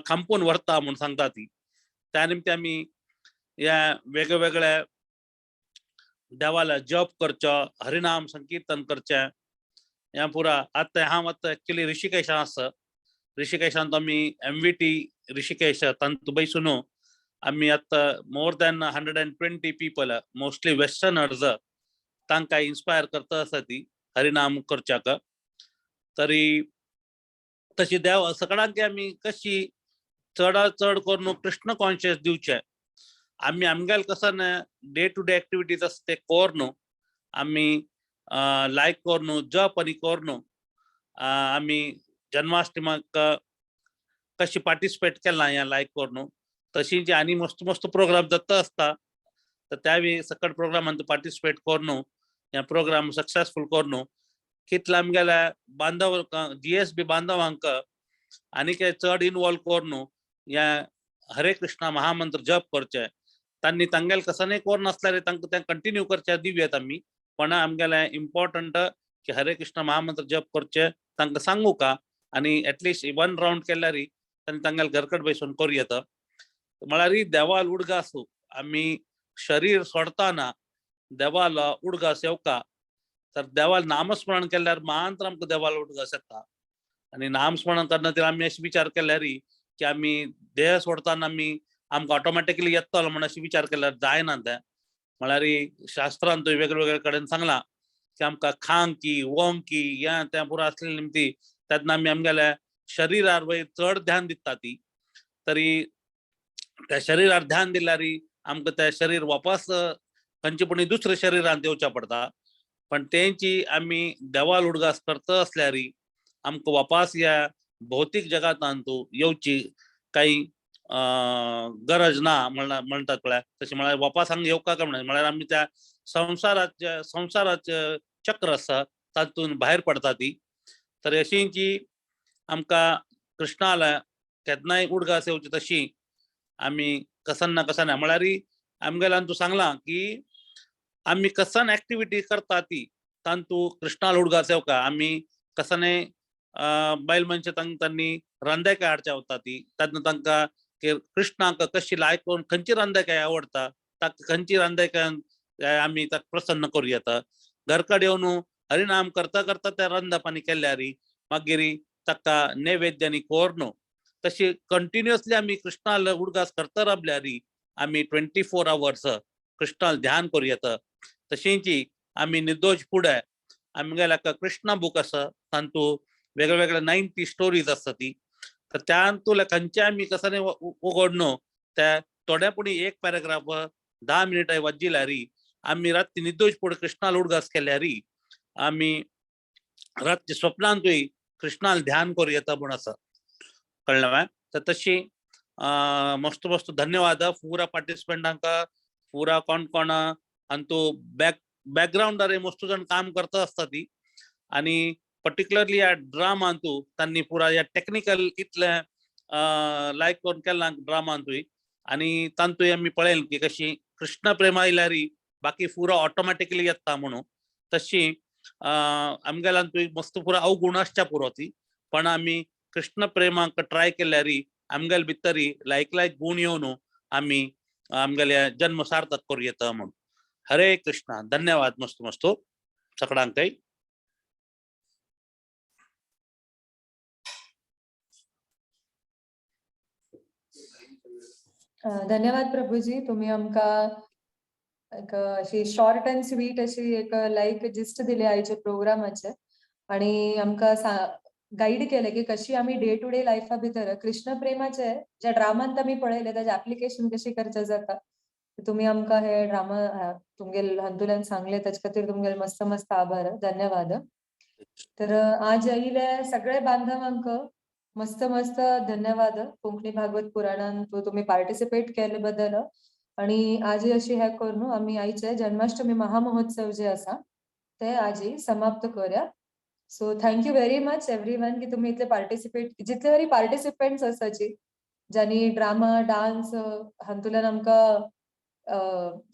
खांपून व्हरता म्हणून सांगता ती. त्या निमते आम्ही या वेगवेगळ्या देवाला जप करचो, हरिनाम संकीर्तन करचे. या पुरा आता हांव आतां एक्चुअली ऋषिकेशां आसा. ऋषिकेशांत आम्ही MVT ऋषिकेश तांतू बैसून आम्ही आता more than 120 people, mostly westerners, तांकां इन्स्पायर करता आसा ती हरिनाम करच्याक. तरी तशी देव सगळ्यांक आमी कशी चडांत चड करून कृष्ण कॉन्शियस दिवचे. आम्ही आमगेल कसं डे टू डे एक्टिविटीज आसा ते कोरून आम्ही लायक कोरून जप आनी कोरून आम्ही जन्माष्टमीक कशी पार्टिसिपेट केला या लायक करून. तशी जी आनी मस्त मस्त प्रोग्राम जाता असता, तर त्यावेळी सकट प्रोग्रामांत पार्टिसिपेट करून या प्रोग्राम सक्सेसफुल करून कितले आमगेल्या बांधव GSB बांधवांक आनीक चड इन्वॉल्व करून या हरे कृष्णा महामंत्र जप करचे. तांणी तांगेल कसं करून असल्यार तांकां ते कंटिन्यू करचे दिव्यात आमी. पण आमगेले इम्पॉर्टंट की हरे कृष्ण महामंत्र जप करचे तांकां सांगू का, आणि एटलिस्ट 1 राउंड केल्यार तांणी तांगेल घरकड बसून करूं येता. म्हळ्यार देवाल उडगासू आमी शरीर सोडताना देवाल उडगास येवका, तर देवाल नामस्मरण केल्यार मात्र आमकां देवाल उडगास येता. आणि नामस्मरण करना आमी अशें विचार केल्यार की आमी देह सोडताना आमी आमकां ऑटोमॅटिकली येतलो म्हण अशें विचार केल्यार जायना. ते म्हळ्यार शास्त्रांत वेगवेगळे कडेन सांगलां की आमकां खांकी वोंकी या त्या पुरो आसलेली निमती तेन्ना आमी आमगेल्या शरिरार वयर चड ध्यान दिता ती. तरी त्या शरिरार ध्यान दिल्यार आमकां ते शरीर वापस खंयचेपणी दुसऱ्या शरिरांत येवचें पडटा. पण तेंची आमी देवाल उडगास करता असल्यार आमकां वापस ह्या भौतीक जगातांतू येवची काही गरज ना म्हणटात पळय. तशें म्हळ्यार वापस हांगा येवका काय म्हळ्यार आमी त्या संवसाराचे चक्र आसा तातूंत भायर पडटा ती. तर अशी जी आमकां कृष्णाला केन्नाय उडगास येवची तशी आमी कसन ना म्हळ्यार आमगेल्यान तूं सांगलां की आमी कसन एक्टिविटी करता ती तांतू कृष्णाल उडगास येवका. आमी कसने बायल मनशां तांणी रांदेकाय हाडच्या वता ती, तेन्ना तांकां कृष्णाक कशी लायक करून खंयची रांदेकाय आवडटा ताका खंयची रांदेकाय आमी ताका प्रसन्न करूं येता. घरकड येवन हरिनाम करता करता त्या रांदपानी केल्यार मागीर ताका नैवेद्यानी कोरून तशी कंटिन्युअसली आमी कृष्णाल उडगास करता राबल्यार आमी 24 hours कृष्णाल ध्यान करूं येता. तशींच आमी निर्दोश फुडें आमगेल्या कृष्णा बूक आसा तांतू वेगवेगळे 90 स्टोरीज आसता ती. तर त्यातूं खंयचे आमी कसं उगडनो त्या थोड्यापुणी एक पॅराग्राफ 10 मिनिटां वाजिल्यार आमी रातची निर्दोश फुडें कृष्णाल उडगास केल्यार आमी रातचे स्वप्नांतूय कृष्णाल ध्यान करूं येता म्हूण आसा. कळ्ळें काय? तर तशी मस्त मस्त धन्यवाद पुरा पार्टिसिपेंटांक, पुरा कोण कोण हातू बॅकग्राउंडार मस्त जण काम करता असता ती. आणि पर्टिक्युलरली या ड्रामांतू तांणी पुरा या टेक्निकल इतले लायक करून केला ड्रामांतूय. आणि तांतूय आमी पळयलें की कशी कृष्ण प्रेमा आयल्यार बाकी पुरो ऑटोमॅटिकली येता म्हणून. तशी आमगेल्यान मस्त पुरो अवगुण आसच्या पुरो ती, पण आमी कृष्ण प्रेमाक ट्राय केल्यार आमगेल भितर लायक गुण येवन आमी आमगेले जन्म सार्थक करूं येता म्हणून. हरे कृष्णा. धन्यवाद मस्त मस्त सगळ्यांकय. धन्यवाद प्रभूजी. तुम्ही आमकां एक अशी शॉर्ट अँड स्वीट अशी एक लाईक जिस्ट दिली आयच्या प्रोग्रामाचे, आणि आमकां गाईड केले की कशी आम्ही डे टू डे लायफा भितर कृष्ण प्रेमाचे ज्या ड्रामांत आमी पळयले त्याचे ऍप्लिकेशन कशी करचे जाता तुम्ही आमकां हे ड्रामा तुमगेल हातूंतल्यान सांगले ताचे खातीर तुमगेल मस्त मस्त आभार. धन्यवाद. तर आज येयले सगळे बांधवांक मस्त मस्त धन्यवाद. कोंकणी भागवत पुराणान तुम्ही पार्टिसिपेट केले बद्दल. आणि आज अशी हे करून आम्ही आयचे जन्माष्टमी महामहोत्सव जे आसा ते आज समाप्त करूया. So thank you very much everyone की तुम्ही इथले पार्टिसिपेट जितले तरी पार्टिसिपेंट्स आसाची ज्यांनी ड्रामा डान्स हातूंतल्यान आमकां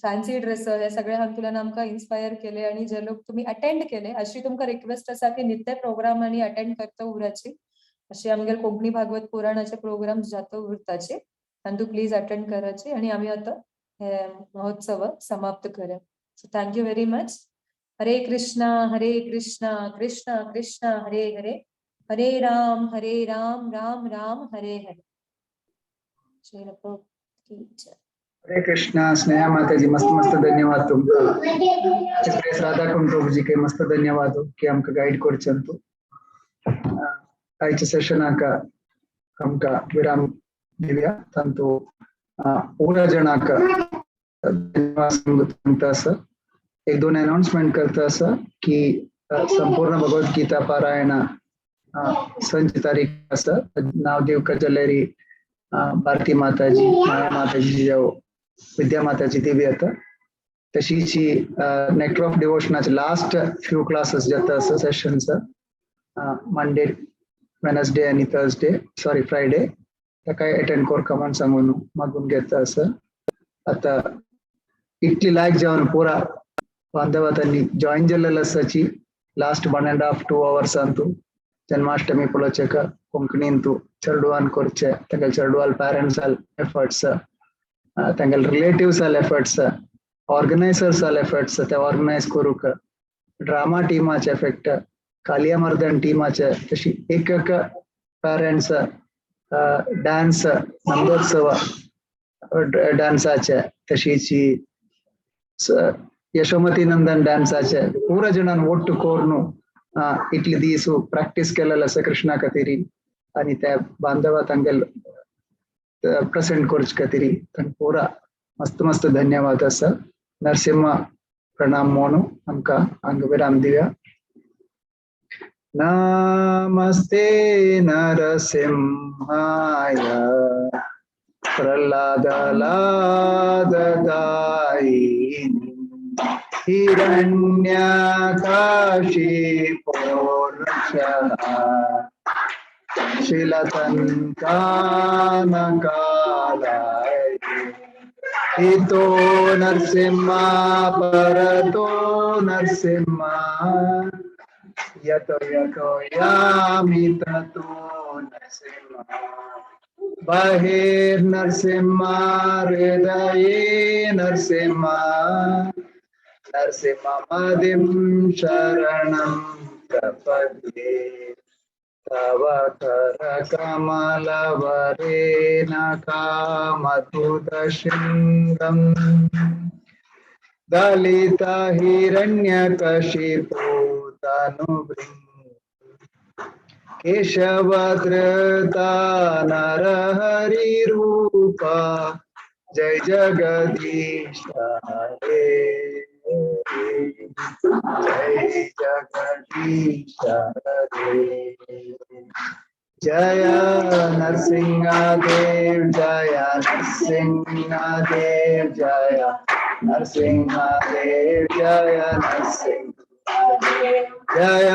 फॅन्सी ड्रेस हे सगळे हातूंतल्यान आमकां इन्स्पायर केले आणि जे लोक तुम्ही अटेंड केले अशी तुमकां रिक्वेस्ट आसा की नित्य प्रोग्रामांनी अटेंड करता उराची अशी आमगेर कोंकणी भागवत पुराणाचे प्रोग्राम जाता उरताचे आणि तू प्लीज अटेंड करायची आणि आम्ही आता हे महोत्सव समाप्त करूया. So thank you very much. हरे कृष्णा कृष्णा कृष्णा हरे हरे हरे राम राम राम हरे हरे. श्री प्रभु की जय. हरे कृष्णा. स्नेहा माता जी मस्त मस्त धन्यवाद तुमका. चित्रेश राधा कुंड प्रभु जी के मस्त धन्यवाद की आमका गाइड करचंतु. आयचे सेशन आमका विराम दिव्या तंतु पूरा जनाक धन्यवाद सांगता असं एक दोन अनाउन्समेंट करता असं की संपूर्ण भगवद्गीता पारायण संच तारीख असं नावदेव कजलेरी भारती माताजी माया माताजी विद्या माताजी देवी आता तशीची नेक्टर ऑफ डिवोशनाचे लास्ट फ्यू क्लासेस जाता असं सेशन्स मंडे वेनसडे आणि थर्सडे सॉरी फ्रायडे काय अटेंड करका म्हणून सांगून मागून घेता असं आता इतली लायक जावन पुरा बांधवांनी जॉइन जाल्लेले आसाची लास्ट 1.5 to 2 hours अंतू जन्माष्टमी पळोवचे कोंकणीन तू चेडवान करचे तांगेल चेडवाल पेरेंट्स एफर्ट्स तांगेल रिलेटिव्स एफर्ट्स ऑर्गनायझर्स एफर्ट्स ते ऑर्गनायज करूक ड्रामा टीमाचे एफेक्ट कालिया मर्दन टीमाचे तशी एक पेरेंट्स डान्स नंदोत्सव डान्साचे तशीची यशोमती नंदन डान्साचे पूरा जणांन ಒಟ್ಟು कोरनु इतले दीस प्रॅक्टिस केलेलं असं कृष्णा खातीर आणि त्या बांधवा तांगेल प्रेझेंट करच खातीर तांकां पूरा मस्त मस्त धन्यवाद आसा. नरसिंह प्रणाम म्हणून आमकां हांगा विराम दिवया. नमस्ते नरसिंहाय प्रह्लादलाददायिनि हिरण्यकाशिपोर्षः शीलतन्कानकालाय हितो नरसिंहा परतो नरसिंहा यतो यतो यामि ततो नरसिंहा बहिर्नरसिंहा हृदये नरसिंहा नरसिंहमदिं शरणं प्रपद्ये तव करकमलवरेण कामधुतशृङ्गम् दलिता हिरण्यकशिपो केशवधृता नरहरिरूपा जय जगदीश हरे जय जगदीश हरे जय नरसिंहदेव जय नरसिंहदेव जय नरसिंहदेव जय नरसिंह जय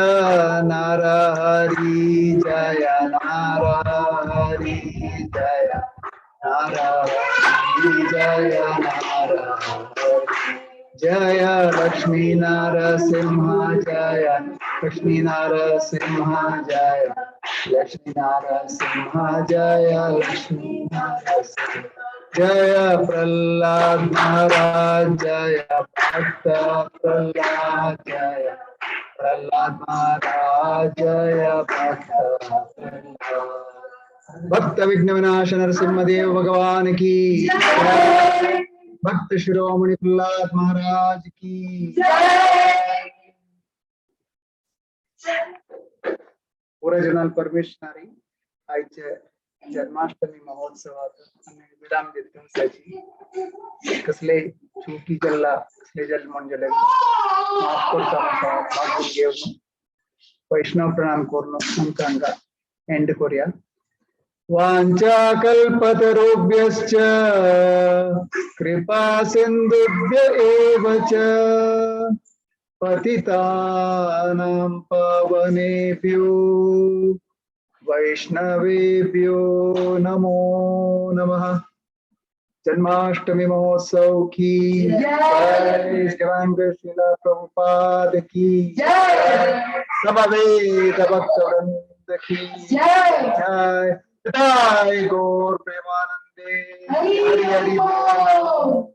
नरहरि जय नरहरि जय नरहरि जय नरहरि जय लक्ष्मी नरसिंह जय लक्ष्मी नरसिंह जय लक्ष्मी नरसिंह जय लक्ष्मी नरसिंह जय प्रह्लाद महाराज जय भक्त प्रह्लाद जय प्रह्लाद महाराज जय भक्त भक्त विघ्न विनाश नरसिंहदेव भगवान की जय. भक्त शिरोमणि प्रह्लाद महाराज की पूरा जनाल परमेश्वरी आयचे जन्माष्टमी महोत्सवात विराम दिवसाची कसले चुकी जल्ला कसले जल म्हणजे माफ करता मागून घेऊन वैष्णव प्रणाम करून आमकां एंड करूया. वांचा कल्पतरुभ्यश्च कृपा सिंधुभ्य एव च पतितानां पावनेभ्यो वैष्णवेभ्यो नमो नमः। जन्माष्टमी महोत्सव की जय। श्रीला प्रभुपाद की जय। समवेत भक्तवृंद की जय। जय गौर प्रेमानंदे हरि हरि बोल।